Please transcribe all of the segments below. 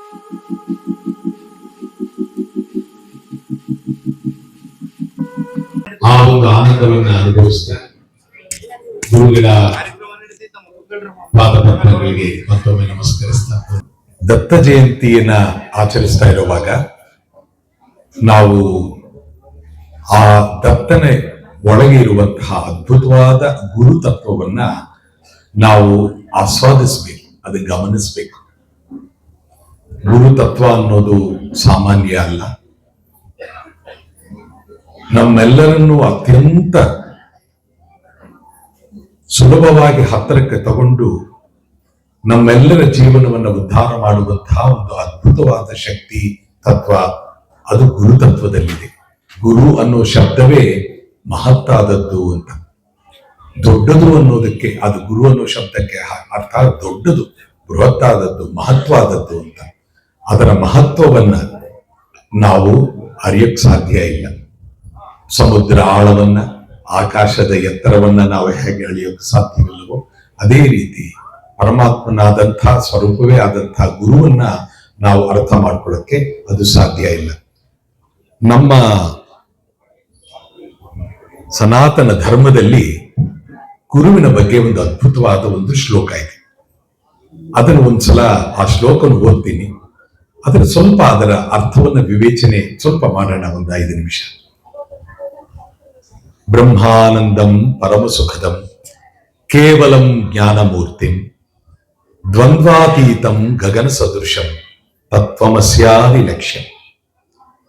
ಆ ಒಂದು ಆನಂದವನ್ನ ಅನುಭವಿಸ್ತಾ ಗುರುಗಳ ಪಾದಪದ್ಮಗಳಿಗೆ ಮತ್ತೊಮ್ಮೆ ನಮಸ್ಕರಿಸ್ತಾ ದತ್ತ ಜಯಂತಿಯನ್ನ ಆಚರಿಸ್ತಾ ಇರುವಾಗ ನಾವು ಆ ದತ್ತನ ಒಳಗೆ ಇರುವಂತಹ ಅದ್ಭುತವಾದ ಗುರು ತತ್ವವನ್ನ ನಾವು ಆಸ್ವಾದಿಸಬೇಕು, ಅದು ಗಮನಿಸಬೇಕು. ಗುರು ತತ್ವ ಅನ್ನೋದು ಸಾಮಾನ್ಯ ಅಲ್ಲ. ನಮ್ಮೆಲ್ಲರನ್ನು ಅತ್ಯಂತ ಸುಲಭವಾಗಿ ಹತ್ತಿರಕ್ಕೆ ತಗೊಂಡು ನಮ್ಮೆಲ್ಲರ ಜೀವನವನ್ನು ಉದ್ಧಾರ ಮಾಡುವಂತಹ ಒಂದು ಅದ್ಭುತವಾದ ಶಕ್ತಿ ತತ್ವ ಅದು ಗುರು ತತ್ವದಲ್ಲಿದೆ. ಗುರು ಅನ್ನೋ ಶಬ್ದವೇ ಮಹತ್ತಾದದ್ದು ಅಂತ, ದೊಡ್ಡದು ಅನ್ನೋದಕ್ಕೆ ಅದು ಗುರು ಅನ್ನೋ ಶಬ್ದಕ್ಕೆ ಅರ್ಥ ದೊಡ್ಡದು, ಬೃಹತ್ತಾದದ್ದು, ಮಹತ್ವಾದದ್ದು ಅಂತ. ಅದರ ಮಹತ್ವವನ್ನ ನಾವು ಅರಿಯಕ್ ಸಾಧ್ಯ ಇಲ್ಲ. ಸಮುದ್ರ ಆಳವನ್ನ, ಆಕಾಶದ ಎತ್ತರವನ್ನ ನಾವು ಹೇಗೆ ಅಳಿಯೋಕೆ ಸಾಧ್ಯವಿಲ್ಲವೋ ಅದೇ ರೀತಿ ಪರಮಾತ್ಮನಾದಂತಹ ಸ್ವರೂಪವೇ ಆದಂತಹ ಗುರುವನ್ನ ನಾವು ಅರ್ಥ ಮಾಡ್ಕೊಳ್ಳೋಕೆ ಅದು ಸಾಧ್ಯ ಇಲ್ಲ. ನಮ್ಮ ಸನಾತನ ಧರ್ಮದಲ್ಲಿ ಗುರುವಿನ ಬಗ್ಗೆ ಒಂದು ಅದ್ಭುತವಾದ ಒಂದು ಶ್ಲೋಕ ಇದೆ. ಅದನ್ನು ಒಂದ್ಸಲ ಆ ಶ್ಲೋಕವನ್ನು ಓದ್ತೀನಿ, ಅದರ ಸ್ವಲ್ಪ ಅದರ ಅರ್ಥವನ್ನ ವಿವೇಚನೆ ಸ್ವಲ್ಪ ಮಾಡೋಣ, ಒಂದು 5 ನಿಮಿಷ. ಬ್ರಹ್ಮಾನಂದಂ ಪರಮಸುಖದಂ ಕೇವಲಂ ಜ್ಞಾನಮೂರ್ತಿಂ ದ್ವಂದ್ವಾತೀತಂ ಗಗನ ಸದೃಶಂ ತತ್ವಮಸ್ಯಾದಿ ಲಕ್ಷ್ಯಂ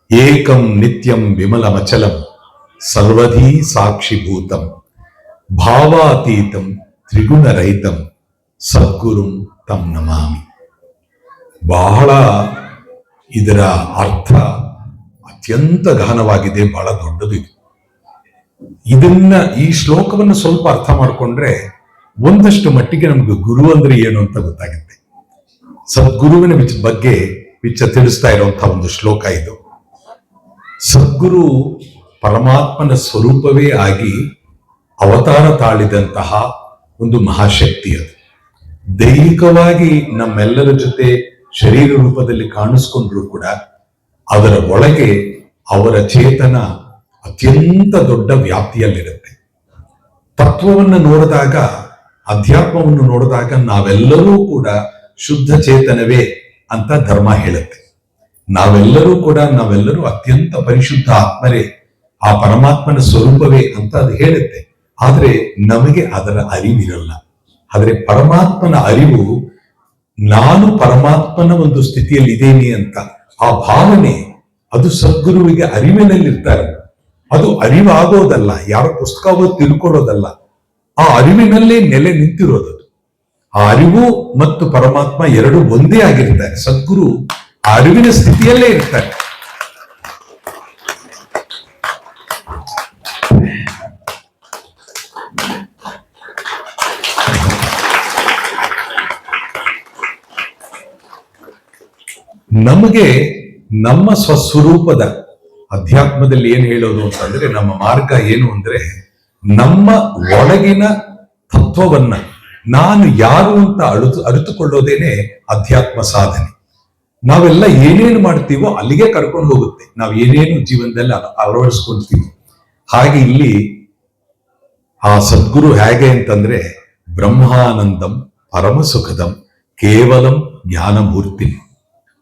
ಏಕಂ ನಿತ್ಯಂ ವಿಮಲಮಚಲಂ ಸರ್ವಧೀ ಸಾಕ್ಷಿಭೂತಂ ಭಾವಾತೀತಂ ತ್ರಿಗುಣರಹಿತಂ ಸದ್ಗುರುಂ ತಂ ನಮಾಮಿ. ಬಹಳ ಇದರ ಅರ್ಥ ಅತ್ಯಂತ ಗಹನವಾಗಿದೆ, ಬಹಳ ದೊಡ್ಡದು ಇದು. ಇದನ್ನ ಈ ಶ್ಲೋಕವನ್ನು ಸ್ವಲ್ಪ ಅರ್ಥ ಮಾಡಿಕೊಂಡ್ರೆ ಒಂದಷ್ಟು ಮಟ್ಟಿಗೆ ನಮ್ಗೆ ಗುರು ಅಂದ್ರೆ ಏನು ಅಂತ ಗೊತ್ತಾಗುತ್ತೆ. ಸದ್ಗುರುವಿನ ಬಗ್ಗೆ ತಿಳಿಸ್ತಾ ಇರುವಂತಹ ಒಂದು ಶ್ಲೋಕ ಇದು. ಸದ್ಗುರು ಪರಮಾತ್ಮನ ಸ್ವರೂಪವೇ ಆಗಿ ಅವತಾರ ತಾಳಿದಂತಹ ಒಂದು ಮಹಾಶಕ್ತಿ. ಅದು ದೈಹಿಕವಾಗಿ ನಮ್ಮೆಲ್ಲರ ಜೊತೆ ಶರೀರ ರೂಪದಲ್ಲಿ ಕಾಣಿಸ್ಕೊಂಡ್ರು ಕೂಡ ಅದರ ಒಳಗೆ ಅವರ ಚೇತನ ಅತ್ಯಂತ ದೊಡ್ಡ ವ್ಯಾಪ್ತಿಯಲ್ಲಿರುತ್ತೆ. ತತ್ವವನ್ನು ನೋಡಿದಾಗ, ಅಧ್ಯಾತ್ಮವನ್ನು ನೋಡಿದಾಗ ನಾವೆಲ್ಲರೂ ಕೂಡ ಶುದ್ಧ ಚೇತನವೇ ಅಂತ ಧರ್ಮ ಹೇಳುತ್ತೆ. ನಾವೆಲ್ಲರೂ ಅತ್ಯಂತ ಪರಿಶುದ್ಧ ಆತ್ಮರೇ, ಆ ಪರಮಾತ್ಮನ ಸ್ವರೂಪವೇ ಅಂತ ಅದು ಹೇಳುತ್ತೆ. ಆದ್ರೆ ನಮಗೆ ಅದರ ಅರಿವಿರಲ್ಲ. ಆದ್ರೆ ಪರಮಾತ್ಮನ ಅರಿವು, ನಾನು ಪರಮಾತ್ಮನ ಒಂದು ಸ್ಥಿತಿಯಲ್ಲಿ ಇದ್ದೇನೆ ಅಂತ ಆ ಭಾವನೆ, ಅದು ಸದ್ಗುರುವಿಗೆ ಅರಿವಿನಲ್ಲಿರ್ತಾರೆ. ಅದು ಅರಿವಾಗೋದಲ್ಲ, ಯಾರ ಪುಸ್ತಕ ಓದಿ ತಿಳ್ಕೊಳ್ಳೋದಲ್ಲ, ಆ ಅರಿವಿನಲ್ಲೇ ನೆಲೆ ನಿಂತಿರೋದು. ಆ ಅರಿವು ಮತ್ತು ಪರಮಾತ್ಮ ಎರಡು ಒಂದೇ ಆಗಿರ್ತಾರೆ. ಸದ್ಗುರು ಆ ಅರಿವಿನ ಸ್ಥಿತಿಯಲ್ಲೇ ಇರ್ತಾರೆ. ನಮಗೆ ನಮ್ಮ ಸ್ವಸ್ವರೂಪದ ಅಧ್ಯಾತ್ಮದಲ್ಲಿ ಏನ್ ಹೇಳೋದು ಅಂತಂದ್ರೆ, ನಮ್ಮ ಮಾರ್ಗ ಏನು ಅಂದ್ರೆ, ನಮ್ಮ ಒಳಗಿನ ತತ್ವವನ್ನ ನಾನು ಯಾರು ಅಂತ ಅರಿತುಕೊಳ್ಳೋದೇನೆ ಅಧ್ಯಾತ್ಮ ಸಾಧನೆ. ನಾವೆಲ್ಲ ಏನೇನು ಮಾಡ್ತೀವೋ ಅಲ್ಲಿಗೆ ಕರ್ಕೊಂಡು ಹೋಗುತ್ತೆ. ನಾವು ಏನೇನು ಜೀವನದಲ್ಲಿ ಅಳವಡಿಸ್ಕೊಳ್ತೀವಿ. ಹಾಗೆ ಇಲ್ಲಿ ಆ ಸದ್ಗುರು ಹೇಗೆ ಅಂತಂದ್ರೆ, ಬ್ರಹ್ಮಾನಂದಂ ಪರಮಸುಖದಂ ಕೇವಲಂ ಜ್ಞಾನಮೂರ್ತಿ.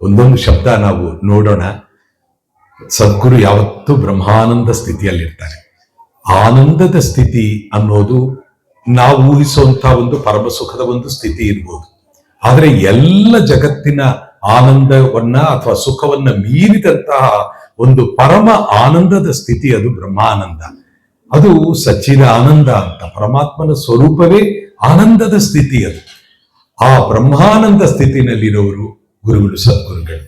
ಒಂದೊಂದು ಶಬ್ದ ನಾವು ನೋಡೋಣ. ಸದ್ಗುರು ಯಾವತ್ತೂ ಬ್ರಹ್ಮಾನಂದ ಸ್ಥಿತಿಯಲ್ಲಿರ್ತಾರೆ. ಆನಂದದ ಸ್ಥಿತಿ ಅನ್ನೋದು ನಾವು ಊಹಿಸುವಂತಹ ಒಂದು ಪರಮ ಸುಖದ ಒಂದು ಸ್ಥಿತಿ ಇರ್ಬೋದು. ಆದ್ರೆ ಎಲ್ಲ ಜಗತ್ತಿನ ಆನಂದವನ್ನ ಅಥವಾ ಸುಖವನ್ನ ಮೀರಿದಂತಹ ಒಂದು ಪರಮ ಆನಂದದ ಸ್ಥಿತಿ ಅದು ಬ್ರಹ್ಮಾನಂದ. ಅದು ಸಚ್ಚಿದ ಆನಂದ ಅಂತ, ಪರಮಾತ್ಮನ ಸ್ವರೂಪವೇ ಆನಂದದ ಸ್ಥಿತಿ ಅದು. ಆ ಬ್ರಹ್ಮಾನಂದ ಸ್ಥಿತಿನಲ್ಲಿರೋರು ಗುರುಗಳು, ಸದ್ಗುರುಗಳು.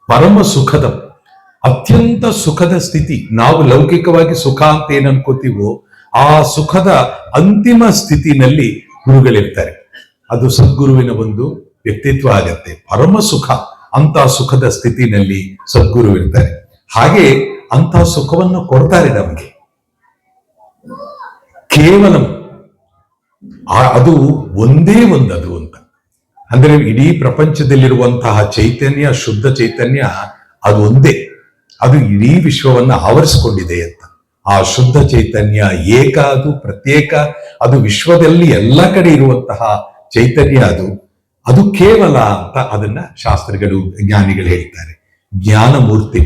ಪರಮ ಸುಖದ, ಅತ್ಯಂತ ಸುಖದ ಸ್ಥಿತಿ. ನಾವು ಲೌಕಿಕವಾಗಿ ಸುಖ ಅಂತ ಏನ್ ಅನ್ಕೋತೀವೋ ಆ ಸುಖದ ಅಂತಿಮ ಸ್ಥಿತಿನಲ್ಲಿ ಗುರುಗಳಿರ್ತಾರೆ. ಅದು ಸದ್ಗುರುವಿನ ಒಂದು ವ್ಯಕ್ತಿತ್ವ ಆಗತ್ತೆ. ಪರಮ ಸುಖ, ಅಂತ ಸುಖದ ಸ್ಥಿತಿನಲ್ಲಿ ಸದ್ಗುರು ಇರ್ತಾರೆ. ಹಾಗೆ ಅಂತ ಸುಖವನ್ನು ಕೊಡ್ತಾರೆ ನಮಗೆ. ಕೇವಲ ಅದು ಒಂದೇ ಒಂದದು ಅಂತ. ಅಂದ್ರೆ ಇಡೀ ಪ್ರಪಂಚದಲ್ಲಿರುವಂತಹ ಚೈತನ್ಯ, ಶುದ್ಧ ಚೈತನ್ಯ ಅದು ಒಂದೇ, ಅದು ಇಡೀ ವಿಶ್ವವನ್ನ ಆವರಿಸಿಕೊಂಡಿದೆ ಅಂತ. ಆ ಶುದ್ಧ ಚೈತನ್ಯ ಏಕ, ಅದು ಪ್ರತ್ಯೇಕ, ಅದು ವಿಶ್ವದಲ್ಲಿ ಎಲ್ಲ ಕಡೆ ಇರುವಂತಹ ಚೈತನ್ಯ, ಅದು ಕೇವಲ ಅಂತ ಅದನ್ನ ಶಾಸ್ತ್ರಗಳು, ಜ್ಞಾನಿಗಳು ಹೇಳ್ತಾರೆ. ಜ್ಞಾನ ಮೂರ್ತಿ.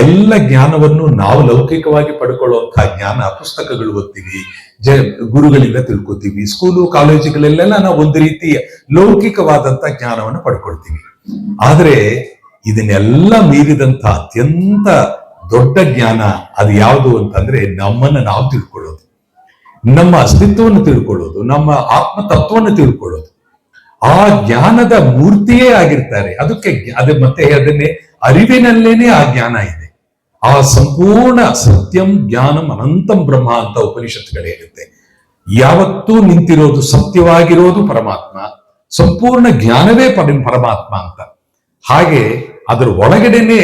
ಎಲ್ಲ ಜ್ಞಾನವನ್ನು ನಾವು ಲೌಕಿಕವಾಗಿ ಪಡ್ಕೊಳ್ಳುವಂತಹ ಜ್ಞಾನ ಪುಸ್ತಕಗಳು ಓದ್ತೀವಿ, ಗುರುಗಳಿಂದ ತಿಳ್ಕೊತೀವಿ, ಸ್ಕೂಲು ಕಾಲೇಜುಗಳಲ್ಲೆಲ್ಲ ನಾವು ಒಂದು ರೀತಿಯ ಲೌಕಿಕವಾದಂತ ಜ್ಞಾನವನ್ನು ಪಡ್ಕೊಳ್ತೀವಿ. ಆದ್ರೆ ಇದನ್ನೆಲ್ಲ ಮೀರಿದಂತ ಅತ್ಯಂತ ದೊಡ್ಡ ಜ್ಞಾನ ಅದು ಯಾವುದು ಅಂತಂದ್ರೆ ನಮ್ಮನ್ನ ನಾವು ತಿಳ್ಕೊಳ್ಳೋದು, ನಮ್ಮ ಅಸ್ತಿತ್ವವನ್ನು ತಿಳ್ಕೊಳ್ಳೋದು, ನಮ್ಮ ಆತ್ಮ ತತ್ವವನ್ನು ತಿಳ್ಕೊಳ್ಳೋದು. ಆ ಜ್ಞಾನದ ಮೂರ್ತಿಯೇ ಆಗಿರ್ತಾರೆ. ಮತ್ತೆ ಅದನ್ನೇ ಅರಿವಿನಲ್ಲೇನೆ ಆ ಜ್ಞಾನ ಇದೆ. ಆ ಸಂಪೂರ್ಣ ಸತ್ಯಂ ಜ್ಞಾನಂ ಅನಂತಂ ಬ್ರಹ್ಮ ಅಂತ ಉಪನಿಷತ್ತುಗಳು ಹೇಳುತ್ತೆ. ಯಾವತ್ತೂ ನಿಂತಿರೋದು, ಸತ್ಯವಾಗಿರೋದು ಪರಮಾತ್ಮ, ಸಂಪೂರ್ಣ ಜ್ಞಾನವೇ ಪರಮಾತ್ಮ ಅಂತ. ಹಾಗೆ ಅದರ ಒಳಗಡೆನೆ,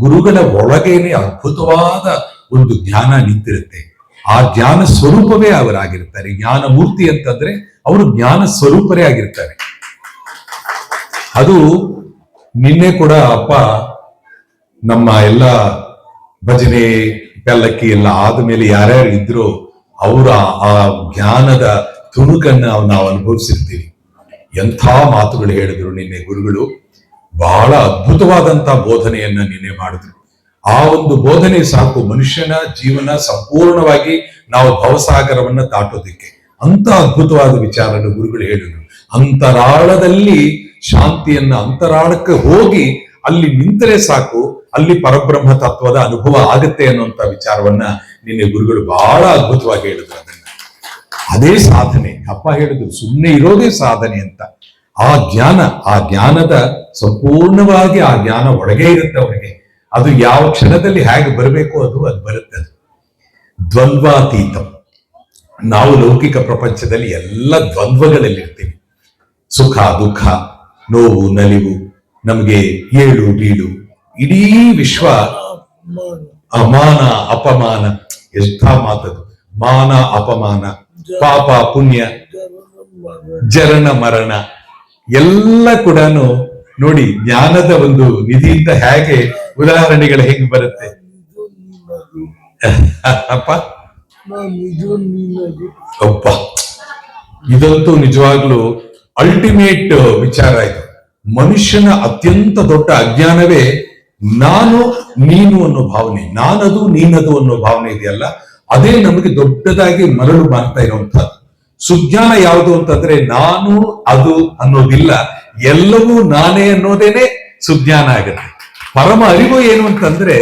ಗುರುಗಳ ಒಳಗೇನೆ ಅದ್ಭುತವಾದ ಒಂದು ಜ್ಞಾನ ನಿಂತಿರುತ್ತೆ. ಆ ಜ್ಞಾನ ಸ್ವರೂಪವೇ ಅವರಾಗಿರ್ತಾರೆ. ಜ್ಞಾನ ಮೂರ್ತಿ ಅಂತಂದ್ರೆ ಅವರು ಜ್ಞಾನ ಸ್ವರೂಪರೇ ಆಗಿರ್ತಾರೆ. ಅದು ನಿನ್ನೆ ಕೂಡ ಅಪ್ಪ ನಮ್ಮ ಎಲ್ಲ ಭಜನೆ ಪಲ್ಲಕ್ಕಿ ಎಲ್ಲ ಆದ್ಮೇಲೆ ಯಾರ್ಯಾರು ಇದ್ರೋ ಅವರ ಆ ಜ್ಞಾನದ ತುಣುಕನ್ನ ನಾವು ಅನುಭವಿಸಿರ್ತೀವಿ. ಎಂಥ ಮಾತುಗಳು ಹೇಳಿದ್ರು ನಿನ್ನೆ ಗುರುಗಳು. ಬಹಳ ಅದ್ಭುತವಾದಂತ ಬೋಧನೆಯನ್ನ ನಿನ್ನೆ ಮಾಡಿದ್ರು. ಆ ಒಂದು ಬೋಧನೆ ಸಾಕು ಮನುಷ್ಯನ ಜೀವನ ಸಂಪೂರ್ಣವಾಗಿ ನಾವು ಭವಸಾಗರವನ್ನ ದಾಟೋದಿಕ್ಕೆ. ಅಂತ ಅದ್ಭುತವಾದ ವಿಚಾರನ ಗುರುಗಳು ಹೇಳಿದ್ರು. ಅಂತರಾಳದಲ್ಲಿ ಶಾಂತಿಯನ್ನ, ಅಂತರಾಳಕ್ಕೆ ಹೋಗಿ ಅಲ್ಲಿ ನಿಂತರೆ ಸಾಕು, ಅಲ್ಲಿ ಪರಬ್ರಹ್ಮ ತತ್ವದ ಅನುಭವ ಆಗುತ್ತೆ ಅನ್ನುವಂತ ವಿಚಾರವನ್ನ ನಿನ್ನೆ ಗುರುಗಳು ಬಹಳ ಅದ್ಭುತವಾಗಿ ಹೇಳಿದ್ರು. ಅದನ್ನ ಅದೇ ಸಾಧನೆ. ಅಪ್ಪ ಹೇಳಿದ್ರು ಸುಮ್ಮನೆ ಇರೋದೇ ಸಾಧನೆ ಅಂತ. ಆ ಜ್ಞಾನದ ಸಂಪೂರ್ಣವಾಗಿ ಆ ಜ್ಞಾನ ಒಳಗೆ ಇರುತ್ತೆ ಅವರಿಗೆ. ಅದು ಯಾವ ಕ್ಷಣದಲ್ಲಿ ಹೇಗೆ ಬರಬೇಕು ಅದು ಬರುತ್ತೆ. ಅದು ದ್ವಂದ್ವಾತೀತ. ನಾವು ಲೌಕಿಕ ಪ್ರಪಂಚದಲ್ಲಿ ಎಲ್ಲ ದ್ವಂದ್ವಗಳಲ್ಲಿರ್ತೀವಿ. ಸುಖ ದುಃಖ, ನೋವು ನಲಿವು, ನಮಗೆ ಏಳು ಬೀಳು, ಇಡೀ ವಿಶ್ವ ಮಾನ ಅಪಮಾನ. ಎಷ್ಟ ಮಾತದು. ಮಾನ ಅಪಮಾನ, ಪಾಪ ಪುಣ್ಯ, ಜರಣ ಮರಣ ಎಲ್ಲ ಕೂಡ ನೋಡಿ ಜ್ಞಾನದ ಒಂದು ನಿಧಿಯಿಂದ ಹೇಗೆ ಉದಾಹರಣೆಗಳು ಹೆಂಗ್ ಬರುತ್ತೆ ಅಪ್ಪ. ಅಪ್ಪ ಇದಂತೂ ನಿಜವಾಗ್ಲೂ ಅಲ್ಟಿಮೇಟ್ ವಿಚಾರ ಇದು. ಮನುಷ್ಯನ ಅತ್ಯಂತ ದೊಡ್ಡ ಅಜ್ಞಾನವೇ ನಾನು ನೀನು ಅನ್ನೋ ಭಾವನೆ, ನಾನದು ನೀನದು ಅನ್ನೋ ಭಾವನೆ ಇದೆಯಲ್ಲ, ಅದೇ ನಮಗೆ ದೊಡ್ಡದಾಗಿ ಮರಳು ಮಾಡ್ತಾ ಇರುವಂತಹದ್ದು. ಸುಜ್ಞಾನ ಯಾವುದು ಅಂತಂದ್ರೆ ನಾನು ಅದು ಅನ್ನೋದಿಲ್ಲ, ಎಲ್ಲವೂ ನಾನೇ ಅನ್ನೋದೇನೆ ಸುಜ್ಞಾನ ಆಗುತ್ತೆ. ಪರಮ ಅರಿವು ಏನು ಅಂತಂದ್ರೆ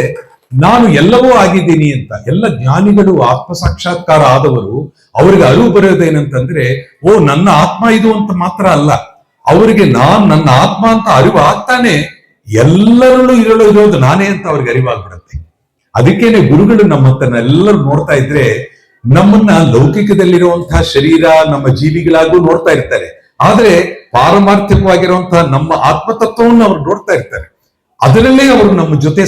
ನಾನು ಎಲ್ಲವೂ ಆಗಿದ್ದೀನಿ ಅಂತ. ಎಲ್ಲ ಜ್ಞಾನಿಗಳು ಆತ್ಮ ಸಾಕ್ಷಾತ್ಕಾರ ಆದವರು ಅವರಿಗೆ ಅರಿವು ಬರೋದೇನಂತಂದ್ರೆ ಓ ನನ್ನ ಆತ್ಮ ಇದು ಅಂತ ಮಾತ್ರ ಅಲ್ಲ, ಅವರಿಗೆ ನನ್ನ ಆತ್ಮ ಅಂತ ಅರಿವು ಆಗ್ತಾನೆ ಎಲ್ಲರಲ್ಲೂ ಇರೋದು ನಾನೇ ಅಂತ ಅವ್ರಿಗೆ ಅರಿವಾಗ್ಬಿಡತ್ತೆ. ಅದಕ್ಕೇನೆ ಗುರುಗಳು ನಮ್ಮ ಹತ್ರ ಎಲ್ಲರೂ ನೋಡ್ತಾ ಇದ್ರೆ ನಮ್ಮನ್ನ ಲೌಕಿಕದಲ್ಲಿರುವಂತಹ ಶರೀರ, ನಮ್ಮ ಜೀವಿಗಳಾಗೂ ನೋಡ್ತಾ ಇರ್ತಾರೆ. ಆದ್ರೆ ಪಾರಮಾರ್ಥಿಕವಾಗಿರುವಂತಹ ನಮ್ಮ ಆತ್ಮತತ್ವವನ್ನು ಅವ್ರು ನೋಡ್ತಾ ಇರ್ತಾರೆ. ಅದರಲ್ಲೇ ಅವರು ನಮ್ಮ ಜೊತೆ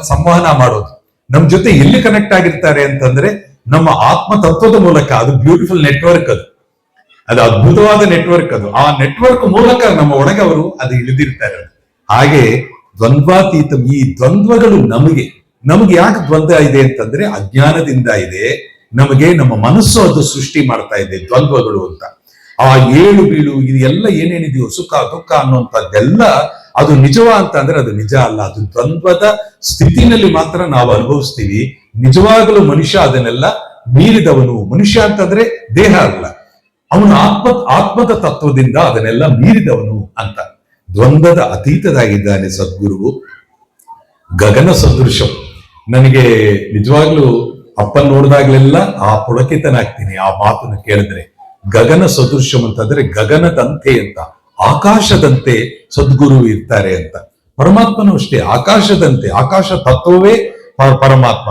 ಸಂವಹನ ಮಾಡೋದು. ನಮ್ಮ ಜೊತೆ ಎಲ್ಲಿ ಕನೆಕ್ಟ್ ಆಗಿರ್ತಾರೆ ಅಂತಂದ್ರೆ ನಮ್ಮ ಆತ್ಮ ತತ್ವದ ಮೂಲಕ. ಅದು ಬ್ಯೂಟಿಫುಲ್ ನೆಟ್ವರ್ಕ್, ಅದು ಅದ್ಭುತವಾದ ನೆಟ್ವರ್ಕ್. ಆ ನೆಟ್ವರ್ಕ್ ಮೂಲಕ ನಮ್ಮ ಒಳಗೆ ಅವರು ಅದು ಇಳಿದಿರ್ತಾರೆ. ಹಾಗೆ ದ್ವಂದ್ವಾತೀತ. ಈ ದ್ವಂದ್ವಗಳು ನಮಗೆ ಯಾಕೆ ದ್ವಂದ್ವ ಇದೆ ಅಂತಂದ್ರೆ ಅಜ್ಞಾನದಿಂದ ಇದೆ. ನಮಗೆ ನಮ್ಮ ಮನಸ್ಸು ಅದು ಸೃಷ್ಟಿ ಮಾಡ್ತಾ ಇದೆ ದ್ವಂದ್ವಗಳು ಅಂತ. ಆ ಏಳು ಬೀಳು ಇದು ಎಲ್ಲ ಏನೇನಿದೆಯೋ ಸುಖ ದುಃಖ ಅನ್ನುವಂಥದ್ದೆಲ್ಲ ಅದು ನಿಜವಾ ಅಂತ ಅಂದ್ರೆ ಅದು ನಿಜ ಅಲ್ಲ. ಅದು ದ್ವಂದ್ವದ ಸ್ಥಿತಿನಲ್ಲಿ ಮಾತ್ರ ನಾವು ಅನುಭವಿಸ್ತೀವಿ. ನಿಜವಾಗಲೂ ಮನುಷ್ಯ ಅದನ್ನೆಲ್ಲ ಮೀರಿದವನು. ಮನುಷ್ಯ ಅಂತಂದ್ರೆ ದೇಹ ಅಲ್ಲ, ಅವನು ಆತ್ಮದ ತತ್ವದಿಂದ ಅದನ್ನೆಲ್ಲ ಮೀರಿದವನು ಅಂತ. ದ್ವಂದ್ವದ ಅತೀತದಾಗಿದ್ದಾನೆ ಸದ್ಗುರುವು. ಗಗನ ಸದೃಶಂ. ನನಗೆ ನಿಜವಾಗ್ಲೂ ಅಪ್ಪನ್ ನೋಡಿದಾಗ್ಲೆಲ್ಲ ಆ ಪುಳಕಿತನಾಗ್ತೀನಿ ಆ ಮಾತನ್ನು ಕೇಳಿದ್ರೆ. ಗಗನ ಸದೃಶಂ ಅಂತಂದ್ರೆ ಗಗನದಂತೆ ಅಂತ, ಆಕಾಶದಂತೆ ಸದ್ಗುರು ಇರ್ತಾರೆ ಅಂತ. ಪರಮಾತ್ಮನು ಅಷ್ಟೇ ಆಕಾಶದಂತೆ. ಆಕಾಶ ತತ್ವವೇ ಪರಮಾತ್ಮ.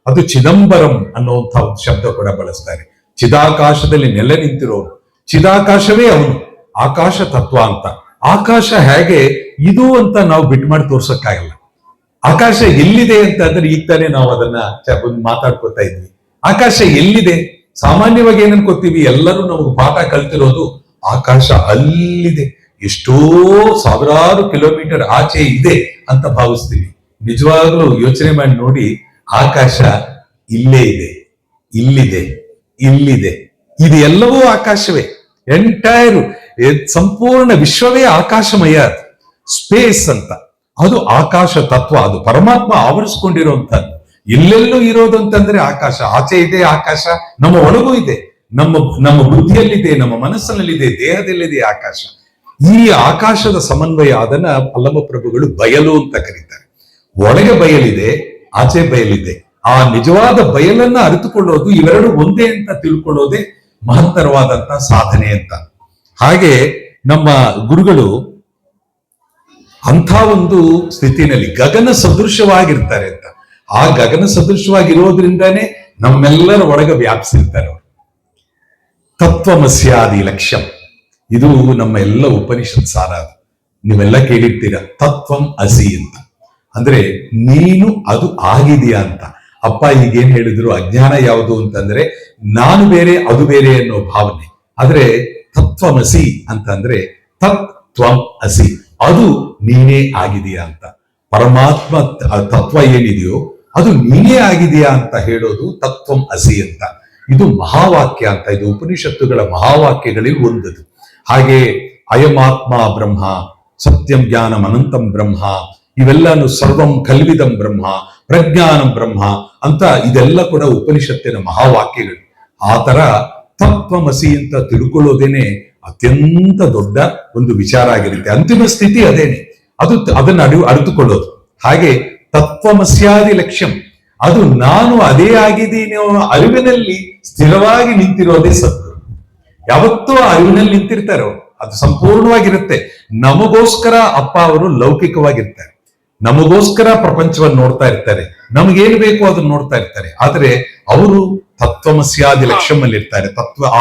ಅದು ಚಿದಂಬರಂ ಅನ್ನುವಂಥ ಒಂದು ಶಬ್ದ ಕೂಡ ಬಳಸ್ತಾರೆ. ಚಿದಾಕಾಶದಲ್ಲಿ ನೆಲೆ ನಿಂತಿರೋನು, ಚಿದಾಕಾಶವೇ ಅವನು, ಆಕಾಶ ತತ್ವ ಅಂತ. ಆಕಾಶ ಹೇಗೆ ಇದು ಅಂತ ನಾವು ಬಿಟ್ಟು ಮಾಡಿ ತೋರ್ಸಕ್ಕಾಗಲ್ಲ. ಆಕಾಶ ಎಲ್ಲಿದೆ ಅಂತ ಅಂದ್ರೆ ಈಗ ತಾನೇ ನಾವು ಅದನ್ನ ಮಾತಾಡ್ಕೊತಾ ಇದ್ವಿ. ಆಕಾಶ ಎಲ್ಲಿದೆ? ಸಾಮಾನ್ಯವಾಗಿ ಏನ್ ಅನ್ಕೋತೀವಿ ಎಲ್ಲರೂ ನಮಗೆ ಪಾಠ ಕಲ್ತಿರೋದು ಆಕಾಶ ಅಲ್ಲಿದೆ, ಎಷ್ಟೋ ಸಾವಿರಾರು ಕಿಲೋಮೀಟರ್ ಆಚೆ ಇದೆ ಅಂತ ಭಾವಿಸ್ತೀವಿ. ನಿಜವಾಗ್ಲೂ ಯೋಚನೆ ಮಾಡಿ ನೋಡಿ, ಆಕಾಶ ಇಲ್ಲೇ ಇದೆ, ಇಲ್ಲಿದೆ, ಇಲ್ಲಿದೆ, ಇದು ಎಲ್ಲವೂ ಆಕಾಶವೇ. ಎಂಟೈರ್ ಸಂಪೂರ್ಣ ವಿಶ್ವವೇ ಆಕಾಶಮಯ, ಸ್ಪೇಸ್ ಅಂತ. ಅದು ಆಕಾಶ ತತ್ವ, ಅದು ಪರಮಾತ್ಮ ಆವರಿಸ್ಕೊಂಡಿರುವಂತಹದ್ದು. ಎಲ್ಲೆಲ್ಲೂ ಇರೋದು ಅಂತಂದ್ರೆ ಆಕಾಶ. ಆಚೆ ಇದೆ ಆಕಾಶ, ನಮ್ಮ ಒಳಗೂ ಇದೆ, ನಮ್ಮ ಬುದ್ಧಿಯಲ್ಲಿದೆ, ನಮ್ಮ ಮನಸ್ಸಿನಲ್ಲಿದೆ, ದೇಹದಲ್ಲಿದೆ ಆಕಾಶ. ಈ ಆಕಾಶದ ಸಮನ್ವಯ, ಅದನ್ನ ಪಲ್ಲವ ಪ್ರಭುಗಳು ಬಯಲು ಅಂತ ಕರೀತಾರೆ. ಒಳಗೆ ಬಯಲಿದೆ, ಆಚೆ ಬಯಲಿದೆ. ಆ ನಿಜವಾದ ಬಯಲನ್ನ ಅರಿತುಕೊಳ್ಳೋದು, ಇವೆರಡು ಒಂದೇ ಅಂತ ತಿಳ್ಕೊಳ್ಳೋದೇ ಮಹತ್ತರವಾದಂತಹ ಸಾಧನೆ ಅಂತ. ಹಾಗೆ ನಮ್ಮ ಗುರುಗಳು ಅಂಥ ಒಂದು ಸ್ಥಿತಿನಲ್ಲಿ ಗಗನ ಸದೃಶವಾಗಿರ್ತಾರೆ ಅಂತ. ಆ ಗಗನ ಸದೃಶವಾಗಿರೋದ್ರಿಂದಾನೇ ನಮ್ಮೆಲ್ಲರ ಒಳಗೆ ವ್ಯಾಪಿಸಿರ್ತಾರೆ ಅವರು. ತತ್ವಮಸ್ಯಾದಿ ಲಕ್ಷ್ಯಂ, ಇದು ನಮ್ಮ ಎಲ್ಲ ಉಪನಿಷತ್ ಸಾರ. ನೀವೆಲ್ಲ ಕೇಳಿರ್ತೀರ ತತ್ವಂ ಅಸಿ ಅಂತ. ಅಂದ್ರೆ ನೀನು ಅದು ಆಗಿದೆಯಾ ಅಂತ. ಅಪ್ಪ ಈಗೇನ್ ಹೇಳಿದ್ರು, ಅಜ್ಞಾನ ಯಾವುದು ಅಂತಂದ್ರೆ ನಾನು ಬೇರೆ ಅದು ಬೇರೆ ಅನ್ನೋ ಭಾವನೆ. ಆದ್ರೆ ತತ್ವಮಸಿ ಅಂತಂದ್ರೆ ತತ್ವಂ ಅಸಿ, ಅದು ನೀನೇ ಆಗಿದೆಯಾ ಅಂತ. ಪರಮಾತ್ಮ ತತ್ವ ಏನಿದೆಯೋ ಅದು ನೀನೇ ಆಗಿದೆಯಾ ಅಂತ ಹೇಳೋದು ತತ್ವಂ ಅಸಿ ಅಂತ. ಇದು ಮಹಾವಾಕ್ಯ ಅಂತ. ಇದು ಉಪನಿಷತ್ತುಗಳ ಮಹಾವಾಕ್ಯಗಳಲ್ಲಿ ಒಂದದು. ಹಾಗೆ ಅಯಮಾತ್ಮ ಬ್ರಹ್ಮ, ಸತ್ಯಂ ಜ್ಞಾನಂ ಅನಂತಂ ಬ್ರಹ್ಮ, ಇವೆಲ್ಲಾನು ಸರ್ವಂ ಕಲ್ವಿದಂ ಬ್ರಹ್ಮ, ಪ್ರಜ್ಞಾನಂ ಬ್ರಹ್ಮ ಅಂತ ಇದೆಲ್ಲ ಕೂಡ ಉಪನಿಷತ್ತಿನ ಮಹಾವಾಕ್ಯಗಳು. ಆ ತರ ತತ್ವಮಸಿ ಅಂತ ತಿಳ್ಕೊಳ್ಳೋದೇನೆ ಅತ್ಯಂತ ದೊಡ್ಡ ಒಂದು ವಿಚಾರ ಆಗಿರುತ್ತೆ. ಅಂತಿಮ ಸ್ಥಿತಿ ಅದೇನೆ, ಅದನ್ನ ಅರಿತುಕೊಳ್ಳೋದು. ಹಾಗೆ ತತ್ವಮಸ್ಯಾದಿ ಲಕ್ಷ್ಯಂ, ಅದು ನಾನು ಅದೇ ಆಗಿದ್ದೀನಿ ಅರಿವಿನಲ್ಲಿ ಸ್ಥಿರವಾಗಿ ನಿಂತಿರೋದೇ ಸದ್ಗುರು. ಯಾವತ್ತೂ ಆ ಅರಿವಿನಲ್ಲಿ ನಿಂತಿರ್ತಾರೋ ಅದು ಸಂಪೂರ್ಣವಾಗಿರುತ್ತೆ. ನಮಗೋಸ್ಕರ ಅಪ್ಪ ಅವರು ಲೌಕಿಕವಾಗಿರ್ತಾರೆ, ನಮಗೋಸ್ಕರ ಪ್ರಪಂಚವನ್ನು ನೋಡ್ತಾ ಇರ್ತಾರೆ, ನಮಗೇನು ಬೇಕು ಅದನ್ನ ನೋಡ್ತಾ ಇರ್ತಾರೆ. ಆದ್ರೆ ಅವರು ತತ್ವಮಸ್ಯಾದಿ ಲಕ್ಷ್ಯಮಲ್ಲಿ ಇರ್ತಾರೆ.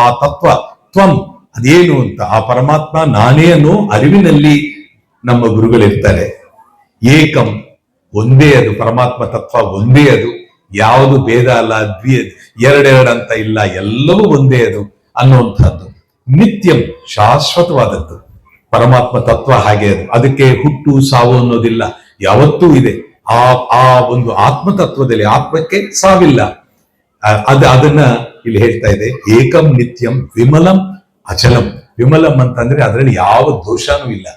ಆ ತತ್ವ ತ್ವಂ ಅದೇನು ಅಂತ, ಆ ಪರಮಾತ್ಮ ನಾನೇ ಅನ್ನೋ ಅರಿವಿನಲ್ಲಿ ನಮ್ಮ ಗುರುಗಳಿರ್ತಾರೆ. ಏಕಂ, ಒಂದೇ ಅದು, ಪರಮಾತ್ಮ ತತ್ವ ಒಂದೇ ಅದು, ಯಾವುದು ಭೇದ ಅಲ್ಲ, ಎರಡೆರಡು ಅಂತ ಇಲ್ಲ, ಎಲ್ಲವೂ ಒಂದೇ ಅದು ಅನ್ನುವಂಥದ್ದು. ನಿತ್ಯಂ, ಶಾಶ್ವತವಾದದ್ದು ಪರಮಾತ್ಮ ತತ್ವ. ಹಾಗೆ ಅದು, ಅದಕ್ಕೆ ಹುಟ್ಟು ಸಾವು ಅನ್ನೋದಿಲ್ಲ, ಯಾವತ್ತೂ ಇದೆ. ಆ ಒಂದು ಆತ್ಮತತ್ವದಲ್ಲಿ ಆತ್ಮಕ್ಕೆ ಸಾವಿಲ್ಲ. ಅದನ್ನ ಇಲ್ಲಿ ಹೇಳ್ತಾ ಇದೆ. ಏಕಂ ನಿತ್ಯಂ ವಿಮಲಂ ಅಚಲಂ. ವಿಮಲಂ ಅಂತಂದ್ರೆ ಅದರಲ್ಲಿ ಯಾವ ದೋಷನೂ ಇಲ್ಲ.